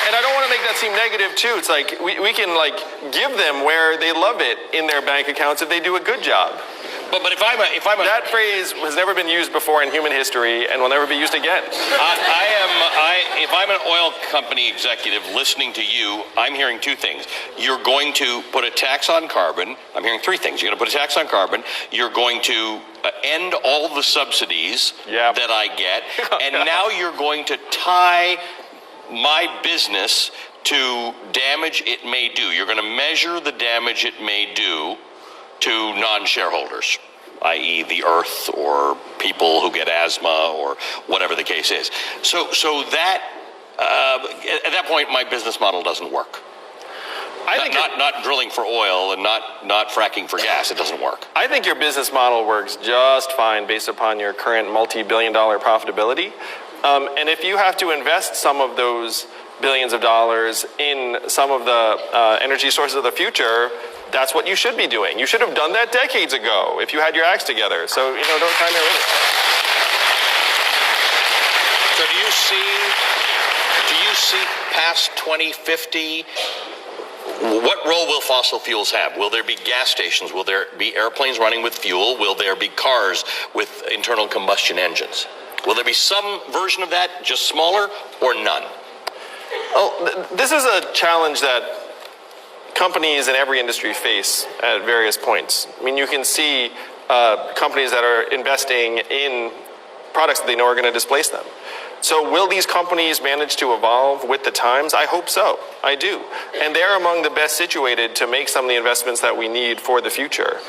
[SPEAKER 3] And I don't want to make that seem negative too. It's like we can like give them where they love it in their bank accounts if they do a good job.
[SPEAKER 5] But if I'm a
[SPEAKER 3] that phrase has never been used before in human history and will never be used again.
[SPEAKER 5] If I'm an oil company executive listening to you, I'm hearing two things. You're going to put a tax on carbon. I'm hearing three things. You're going to put a tax on carbon. You're going to end all the subsidies that I get. And now you're going to tie my business to damage it may do. You're going to measure the damage it may do to non-shareholders, i.e. the earth or people who get asthma or whatever the case is. So that, at that point, my business model doesn't work. I think not drilling for oil and not fracking for gas, it doesn't work.
[SPEAKER 3] I think your business model works just fine based upon your current multi-billion-dollar profitability. And if you have to invest some of those billions of dollars in some of the energy sources of the future, that's what you should be doing. You should have done that decades ago if you had your acts together. So, you know, don't time your limits.
[SPEAKER 5] So do you see past 2050, what role will fossil fuels have? Will there be gas stations? Will there be airplanes running with fuel? Will there be cars with internal combustion engines? Will there be some version of that, just smaller, or none?
[SPEAKER 3] Oh, this is a challenge that companies in every industry face at various points. I mean, you can see companies that are investing in products that they know are going to displace them. So will these companies manage to evolve with the times? I hope so. I do. And they're among the best situated to make some of the investments that we need for the future.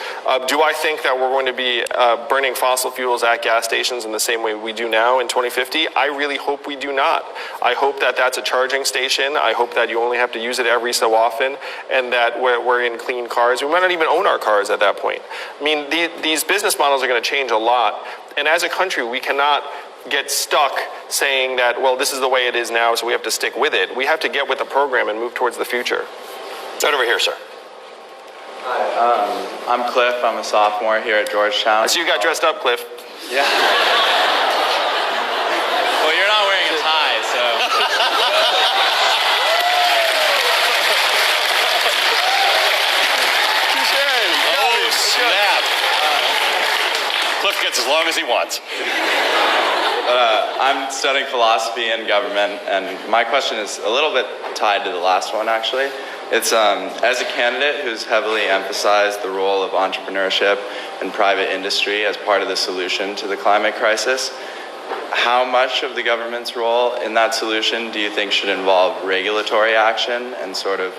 [SPEAKER 3] Do I think that we're going to be burning fossil fuels at gas stations in the same way we do now in 2050? I really hope we do not. I hope that that's a charging station. I hope that you only have to use it every so often, and that we're in clean cars. We might not even own our cars at that point. I mean, these business models are going to change a lot. And as a country, we cannot get stuck saying that, well, this is the way it is now, so we have to stick with it. We have to get with the program and move towards the future.
[SPEAKER 5] Right over here, sir.
[SPEAKER 10] Hi, I'm Cliff. I'm a sophomore here at Georgetown.
[SPEAKER 3] So you got dressed up, Cliff.
[SPEAKER 10] Yeah. Well, you're not wearing a tie, so.
[SPEAKER 5] Oh, snap. Cliff gets as long as he wants.
[SPEAKER 10] I'm studying philosophy and government, and my question is a little bit tied to the last one, actually. It's as a candidate who's heavily emphasized the role of entrepreneurship and private industry as part of the solution to the climate crisis, how much of the government's role in that solution do you think should involve regulatory action and sort of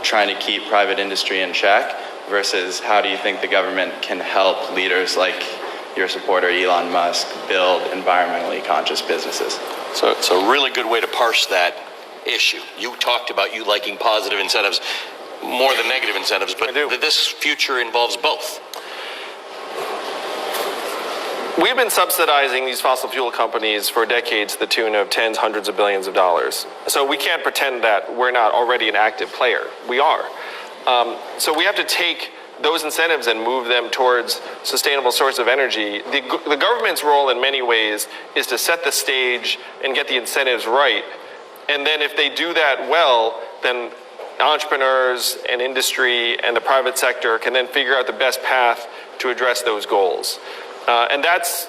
[SPEAKER 10] trying to keep private industry in check, versus how do you think the government can help leaders like your supporter Elon Musk build environmentally conscious businesses?
[SPEAKER 5] So it's a really good way to parse that issue. You talked about you liking positive incentives more than negative incentives, but this future involves both.
[SPEAKER 3] We've been subsidizing these fossil fuel companies for decades to the tune of tens, hundreds of billions of dollars. So we can't pretend that we're not already an active player. We are. So we have to take those incentives and move them towards sustainable source of energy. The government's role in many ways is to set the stage and get the incentives right. And then if they do that well, then entrepreneurs and industry and the private sector can then figure out the best path to address those goals. And that's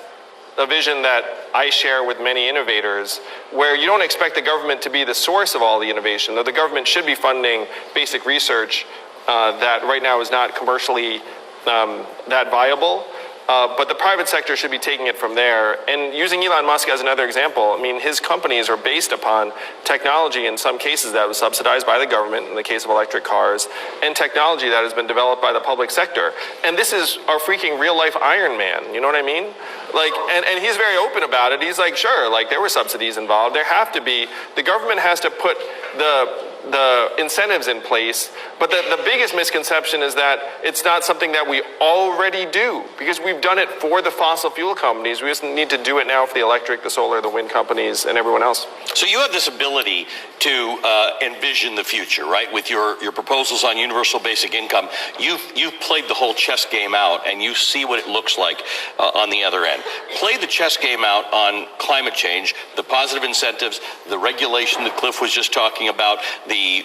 [SPEAKER 3] a vision that I share with many innovators, where you don't expect the government to be the source of all the innovation, though the government should be funding basic research that right now is not commercially that viable. But the private sector should be taking it from there. And using Elon Musk as another example, I mean, his companies are based upon technology in some cases that was subsidized by the government, in the case of electric cars, and technology that has been developed by the public sector. And this is our freaking real life Iron Man, you know what I mean? Like, and he's very open about it. He's like, sure, like there were subsidies involved. There have to be. The government has to put the incentives in place, but the biggest misconception is that it's not something that we already do, because we've done it for the fossil fuel companies. We just need to do it now for the electric, the solar, the wind companies, and everyone else.
[SPEAKER 5] So you have this ability to envision the future, right? With your proposals on universal basic income, you've played the whole chess game out, and you see what it looks like on the other end. Play the chess game out on climate change, the positive incentives, the regulation that Cliff was just talking about, the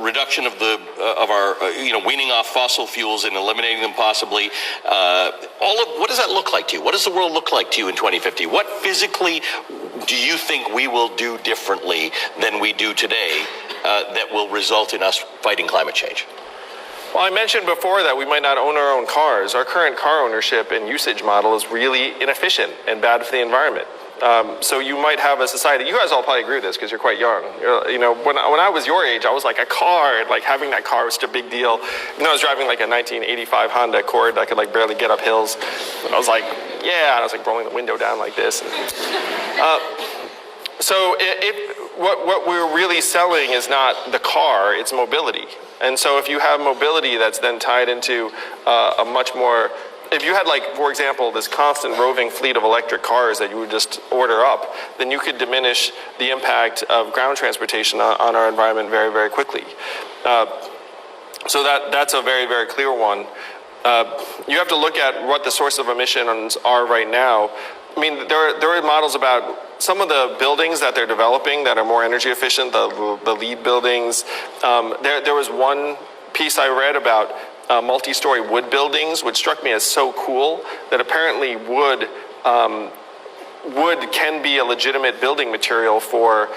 [SPEAKER 5] reduction of our weaning off fossil fuels and eliminating them possibly. What does that look like to you? What does the world look like to you in 2050? What physically do you think we will do differently than we do today that will result in us fighting climate change?
[SPEAKER 3] Well, I mentioned before that we might not own our own cars. Our current car ownership and usage model is really inefficient and bad for the environment. So you might have a society, you guys all probably agree with this because you're quite young. When I was your age, I was like a car, and like having that car was such a big deal. I was driving like a 1985 Honda Accord that could like barely get up hills. And I was like, yeah, and I was like rolling the window down like this. So what we're really selling is not the car, it's mobility. And so if you have mobility that's then tied into a much more if you had, like, for example, this constant roving fleet of electric cars that you would just order up, then you could diminish the impact of ground transportation on our environment very, very quickly. So that's a very, very clear one. You have to look at what the source of emissions are right now. I mean, there are models about some of the buildings that they're developing that are more energy efficient, the LEED buildings. There was one piece I read about multi-story wood buildings, which struck me as so cool, that apparently wood can be a legitimate building material for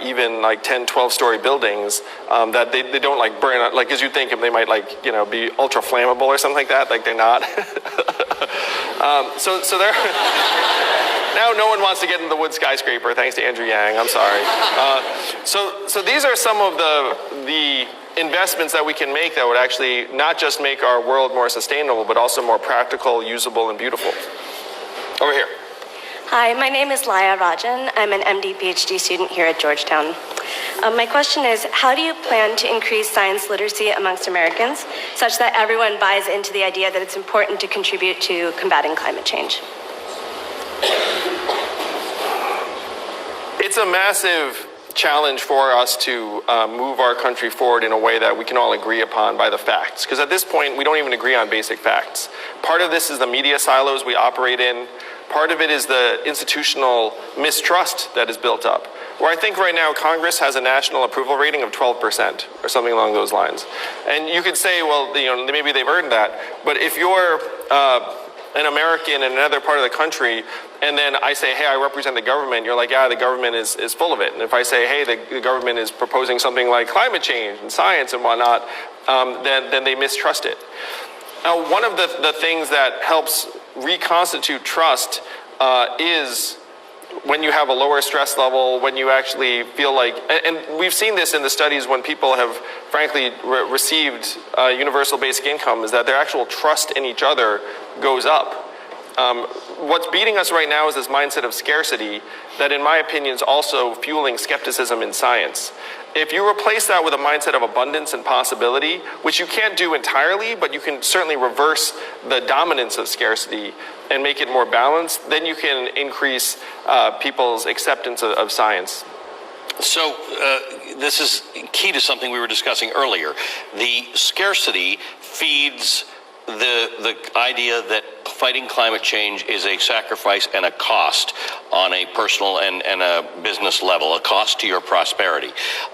[SPEAKER 3] even like 10, 12-story buildings, that they don't like burn out, like, as you think they might, like, you know, be ultra flammable or something like that. Like, they're not. So they're now no one wants to get in the wood skyscraper, thanks to Andrew Yang. I'm sorry. So these are some of the investments that we can make that would actually not just make our world more sustainable, but also more practical, usable, and beautiful. Over here.
[SPEAKER 4] Hi, my name is Laya Rajan. I'm an MD PhD student here at Georgetown. My question is, how do you plan to increase science literacy amongst Americans such that everyone buys into the idea that it's important to contribute to combating climate change?
[SPEAKER 3] It's a massive challenge for us to move our country forward in a way that we can all agree upon by the facts. Because at this point, we don't even agree on basic facts. Part of this is the media silos we operate in. Part of it is the institutional mistrust that is built up. Where I think right now Congress has a national approval rating of 12% or something along those lines. And you could say, well, you know, maybe they've earned that. But if you're an American in another part of the country, and then I say, hey, I represent the government, you're like, yeah, the government is full of it. And if I say, hey, the government is proposing something like climate change and science and whatnot, then they mistrust it. Now, one of the things that helps reconstitute trust is when you have a lower stress level, when you actually feel like, and we've seen this in the studies when people have frankly received universal basic income, is that their actual trust in each other goes up. What's beating us right now is this mindset of scarcity that, in my opinion, is also fueling skepticism in science. If you replace that with a mindset of abundance and possibility, which you can't do entirely, but you can certainly reverse the dominance of scarcity and make it more balanced, then you can increase people's acceptance of science.
[SPEAKER 5] So this is key to something we were discussing earlier. The scarcity feeds the idea that fighting climate change is a sacrifice and a cost on a personal and a business level, a cost to your prosperity.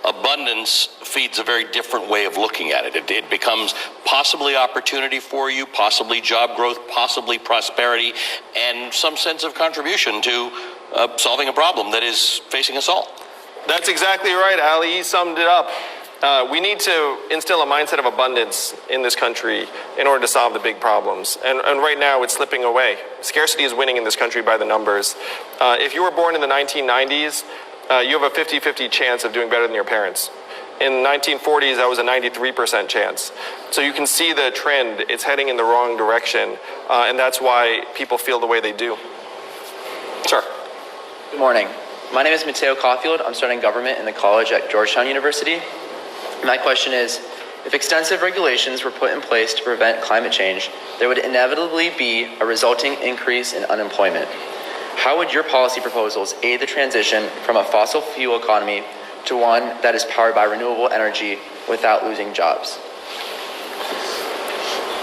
[SPEAKER 5] Abundance feeds a very different way of looking at it. It becomes possibly opportunity for you, possibly job growth, possibly prosperity, and some sense of contribution to solving a problem that is facing us all.
[SPEAKER 3] That's exactly right, Ali. He summed it up. We need to instill a mindset of abundance in this country in order to solve the big problems. And right now, it's slipping away. Scarcity is winning in this country by the numbers. If you were born in the 1990s, you have a 50-50 chance of doing better than your parents. In the 1940s, that was a 93% chance. So you can see the trend. It's heading in the wrong direction. And that's why people feel the way they do. Sir.
[SPEAKER 11] Good morning. My name is Mateo Caulfield. I'm studying government in the college at Georgetown University. My question is, if extensive regulations were put in place to prevent climate change, there would inevitably be a resulting increase in unemployment. How would your policy proposals aid the transition from a fossil fuel economy to one that is powered by renewable energy without losing jobs?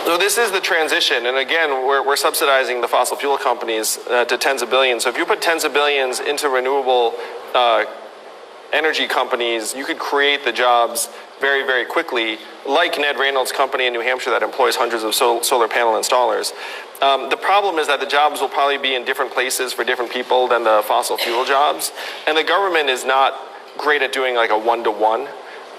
[SPEAKER 3] So this is the transition, and again, we're subsidizing the fossil fuel companies to tens of billions. So if you put tens of billions into renewable energy companies, you could create the jobs very, very quickly, like Ned Reynolds' company in New Hampshire that employs hundreds of solar panel installers. The problem is that the jobs will probably be in different places for different people than the fossil fuel jobs, and the government is not great at doing like a one-to-one.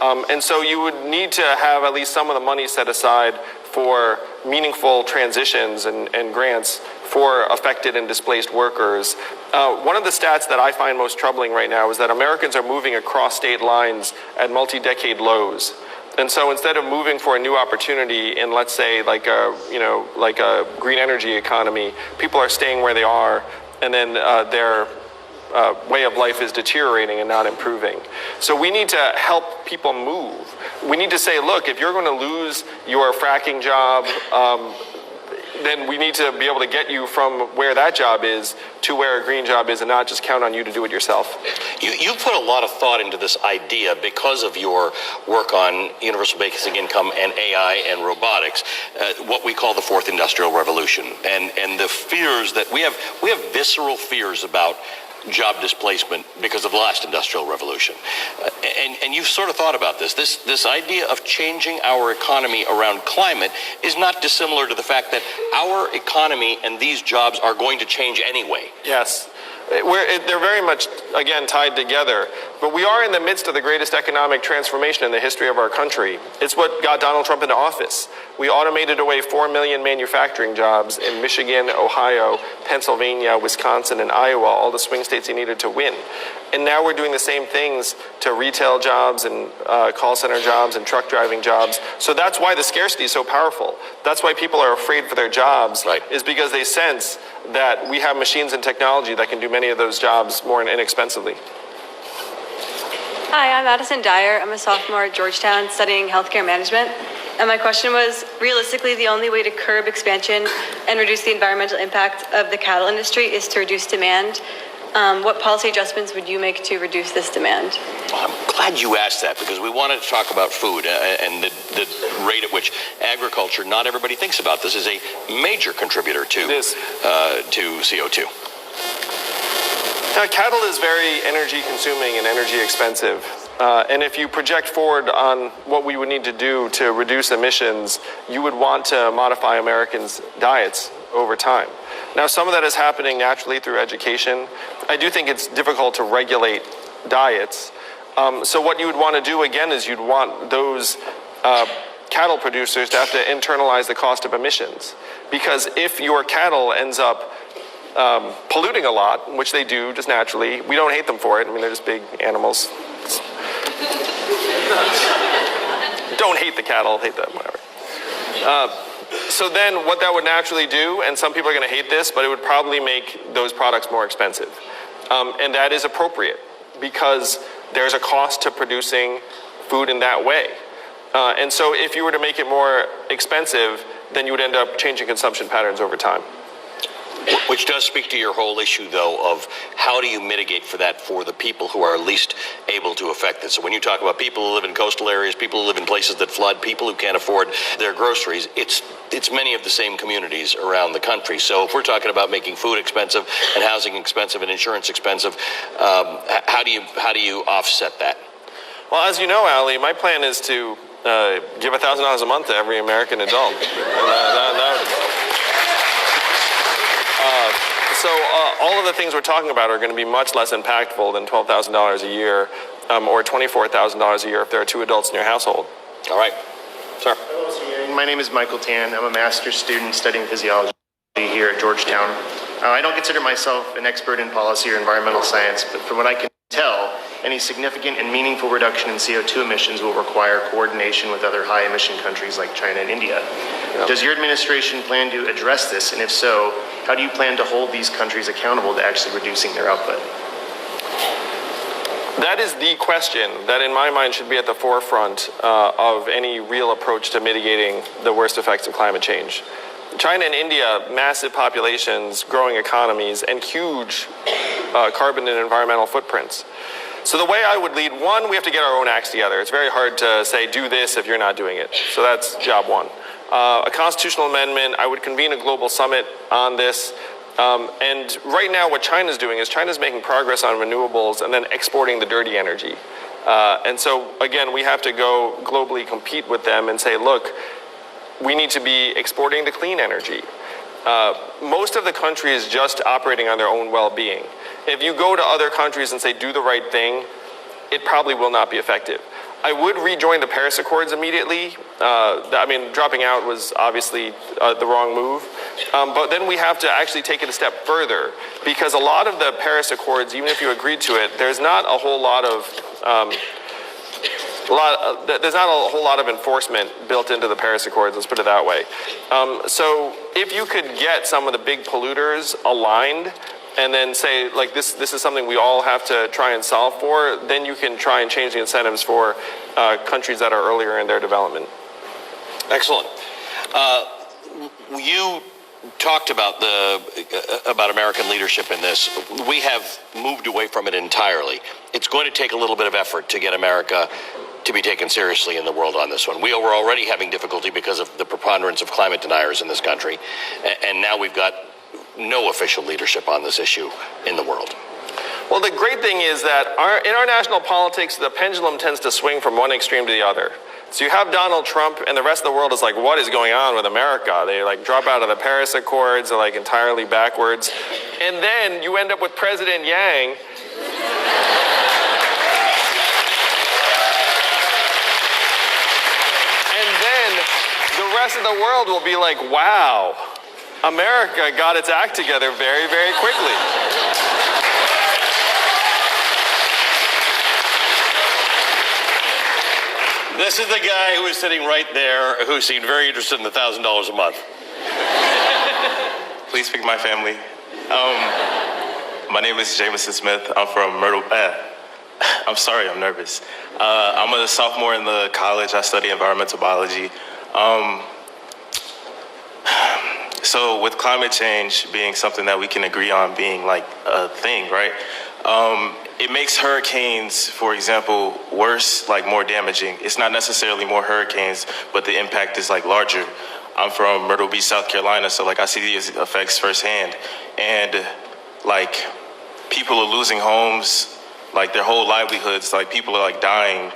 [SPEAKER 3] And so you would need to have at least some of the money set aside for meaningful transitions and grants for affected and displaced workers. One of the stats that I find most troubling right now is that Americans are moving across state lines at multi-decade lows. And so instead of moving for a new opportunity in, let's say, like a green energy economy, people are staying where they are, and then their way of life is deteriorating and not improving. So we need to help people move. We need to say, look, if you're going to lose your fracking job, then we need to be able to get you from where that job is to where a green job is and not just count on you to do it yourself.
[SPEAKER 5] You put a lot of thought into this idea because of your work on universal basic income and AI and robotics, what we call the fourth industrial revolution, and the fears that we have visceral fears about job displacement because of the last industrial revolution. And you've sort of thought about this. This idea of changing our economy around climate is not dissimilar to the fact that our economy and these jobs are going to change anyway.
[SPEAKER 3] Yes. They're very much, again, tied together. But we are in the midst of the greatest economic transformation in the history of our country. It's what got Donald Trump into office. We automated away 4 million manufacturing jobs in Michigan, Ohio, Pennsylvania, Wisconsin, and Iowa, all the swing states he needed to win. And now we're doing the same things to retail jobs and call center jobs and truck driving jobs. So that's why the scarcity is so powerful. That's why people are afraid for their jobs, is because they sense that we have machines and technology that can do many of those jobs more inexpensively.
[SPEAKER 12] Hi, I'm Madison Dyer. I'm a sophomore at Georgetown studying healthcare management. And my question was, realistically, the only way to curb expansion and reduce the environmental impact of the cattle industry is to reduce demand. What policy adjustments would you make to reduce this demand?
[SPEAKER 5] Well, I'm glad you asked that because we wanted to talk about food and the rate at which agriculture, not everybody thinks about this, is a major contributor to CO2.
[SPEAKER 3] Now, cattle is very energy consuming and energy expensive. And if you project forward on what we would need to do to reduce emissions, you would want to modify Americans' diets over time. Now, some of that is happening naturally through education. I do think it's difficult to regulate diets. So what you would want to do, again, is you'd want those cattle producers to have to internalize the cost of emissions. Because if your cattle ends up polluting a lot, which they do just naturally, we don't hate them for it. I mean, they're just big animals. Don't hate the cattle, hate them, whatever. So then what that would naturally do, and some people are going to hate this, but it would probably make those products more expensive. And that is appropriate because there's a cost to producing food in that way. And so if you were to make it more expensive, then you would end up changing consumption patterns over time.
[SPEAKER 5] Which does speak to your whole issue, though, of how do you mitigate for that for the people who are least able to affect this. So when you talk about people who live in coastal areas, people who live in places that flood, people who can't afford their groceries, it's many of the same communities around the country. So if we're talking about making food expensive and housing expensive and insurance expensive, how do you offset that?
[SPEAKER 3] Well, as you know, Ali, my plan is to give $1,000 a month to every American adult. So all of the things we're talking about are going to be much less impactful than $12,000 a year or $24,000 a year if there are 2 adults in your household.
[SPEAKER 5] All right. Sir.
[SPEAKER 13] Hello, my name is Michael Tan. I'm a master's student studying physiology here at Georgetown. I don't consider myself an expert in policy or environmental science, but from what I can tell, any significant and meaningful reduction in CO2 emissions will require coordination with other high-emission countries like China and India. Yep. Does your administration plan to address this? And if so, how do you plan to hold these countries accountable to actually reducing their output?
[SPEAKER 3] That is the question that, in my mind, should be at the forefront of any real approach to mitigating the worst effects of climate change. China and India, massive populations, growing economies, and huge carbon and environmental footprints. So the way I would lead, one, we have to get our own acts together. It's very hard to say, do this if you're not doing it. So that's job one. A constitutional amendment, I would convene a global summit on this. And right now what China's doing is China's making progress on renewables and then exporting the dirty energy. And so, again, we have to go globally compete with them and say, look, we need to be exporting the clean energy. Most of the country is just operating on their own well-being. If you go to other countries and say, do the right thing, it probably will not be effective. I would rejoin the Paris Accords immediately. I mean, dropping out was obviously the wrong move. But then we have to actually take it a step further because a lot of the Paris Accords, even if you agreed to it, there's not a whole lot of enforcement built into the Paris Accords, let's put it that way. So if you could get some of the big polluters aligned and then say, like, this is something we all have to try and solve for, then you can try and change the incentives for countries that are earlier in their development.
[SPEAKER 5] Excellent. You talked about about American leadership in this. We have moved away from it entirely. It's going to take a little bit of effort to get America to be taken seriously in the world on this one. We were already having difficulty because of the preponderance of climate deniers in this country, and now we've got no official leadership on this issue in the world.
[SPEAKER 3] Well, the great thing is that in our national politics, the pendulum tends to swing from one extreme to the other. So you have Donald Trump, and the rest of the world is like, what is going on with America? They like drop out of the Paris Accords, they're like entirely backwards. And then you end up with President Yang. And then the rest of the world will be like, wow, America got its act together very, very quickly.
[SPEAKER 5] This is the guy who is sitting right there who seemed very interested in the $1,000 a month.
[SPEAKER 14] Please pick my family. My name is Jameson Smith. I'm from Myrtle Beach. I'm sorry, I'm nervous. I'm a sophomore in the college. I study environmental biology. So with climate change being something that we can agree on being like a thing, right? It makes hurricanes, for example, worse, like more damaging. It's not necessarily more hurricanes, but the impact is like larger. I'm from Myrtle Beach, South Carolina, so like I see these effects firsthand. And like people are losing homes, like their whole livelihoods, like people are like dying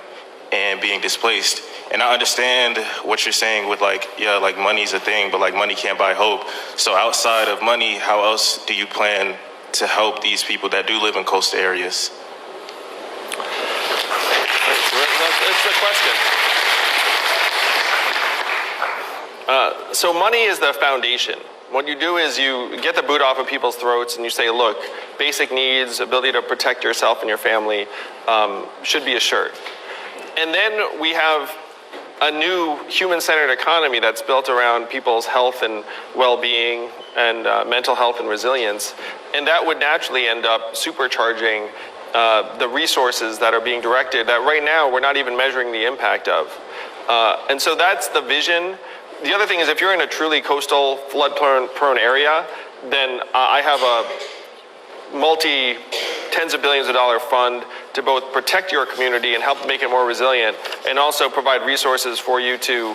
[SPEAKER 14] and being displaced. And I understand what you're saying with like, yeah, like money's a thing, but like money can't buy hope. So outside of money, how else do you plan to help these people that do live in coastal areas?
[SPEAKER 3] That's the question. So money is the foundation. What you do is you get the boot off of people's throats and you say, look, basic needs, ability to protect yourself and your family should be assured. And then we have a new human-centered economy that's built around people's health and well-being and mental health and resilience. And that would naturally end up supercharging the resources that are being directed that right now we're not even measuring the impact of. And so that's the vision. The other thing is if you're in a truly coastal flood-prone area, then I have a multi-tens of billions of dollar fund to both protect your community and help make it more resilient, and also provide resources for you to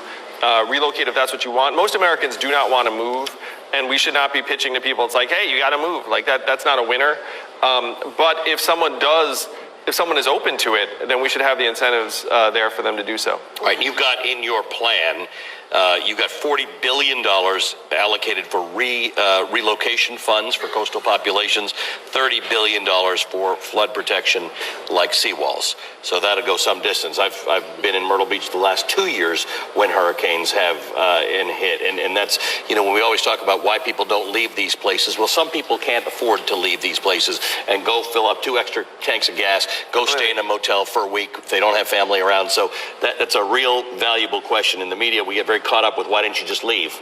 [SPEAKER 3] relocate if that's what you want. Most Americans do not want to move, and we should not be pitching to people, it's like, hey, you got to move. Like that's not a winner. But if someone is open to it, then we should have the incentives there for them to do so.
[SPEAKER 5] All right, you've got in your plan, you've got $40 billion allocated for relocation funds for coastal populations, $30 billion for flood protection like seawalls. So that'll go some distance. I've been in Myrtle Beach the last 2 years when hurricanes have hit. And that's, when we always talk about why people don't leave these places. Well, some people can't afford to leave these places and go fill up 2 extra tanks of gas, go stay in a motel for a week if they don't have family around. So that's a real valuable question. In the media, we get very caught up with why didn't you just leave?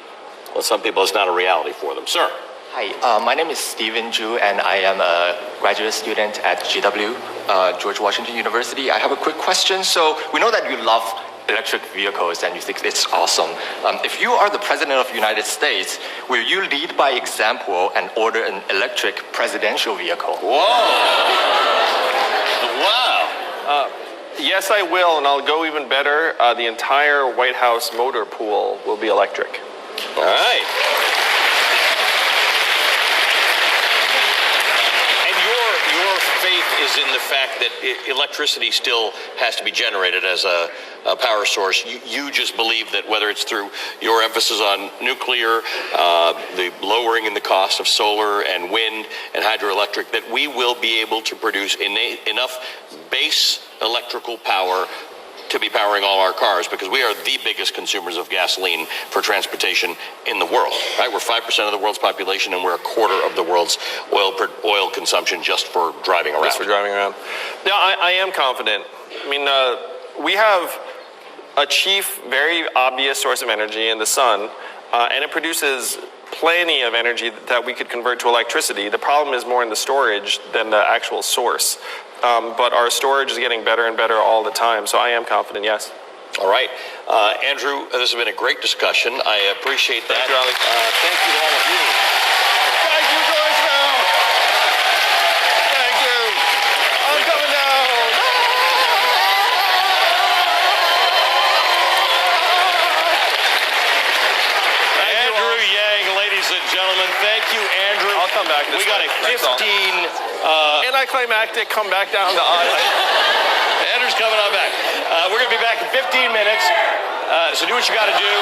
[SPEAKER 5] Well, some people, it's not a reality for them. Sir.
[SPEAKER 15] Hi, my name is Stephen Zhu, and I am a graduate student at GW, George Washington University. I have a quick question. So we know that you love electric vehicles and you think it's awesome. If you are the president of the United States, will you lead by example and order an electric presidential vehicle?
[SPEAKER 5] Whoa! Wow.
[SPEAKER 3] Yes, I will, and I'll go even better. The entire White House motor pool will be electric.
[SPEAKER 5] All right. And your faith is in the fact that electricity still has to be generated as a power source. You just believe that whether it's through your emphasis on nuclear, the lowering in the cost of solar and wind and hydroelectric, that we will be able to produce enough base electrical power to be powering all our cars, because we are the biggest consumers of gasoline for transportation in the world, right? We're 5% of the world's population, and we're a quarter of the world's oil consumption just for driving around.
[SPEAKER 3] Just for driving around. Yeah, I am confident. I mean, we have a chief, very obvious source of energy in the sun, and it produces plenty of energy that we could convert to electricity. The problem is more in the storage than the actual source. But our storage is getting better and better all the time, so I am confident, yes.
[SPEAKER 5] All right. Andrew, this has been a great discussion. I appreciate that.
[SPEAKER 3] Thank you,
[SPEAKER 5] thank you to all of you. gentlemen. Thank you, Andrew.
[SPEAKER 3] I'll come back this
[SPEAKER 5] We got
[SPEAKER 3] way.
[SPEAKER 5] a 15.
[SPEAKER 3] Anticlimactic, come back down the aisle.
[SPEAKER 5] Andrew's coming on back. We're going to be back in 15 minutes. So do what you got to do.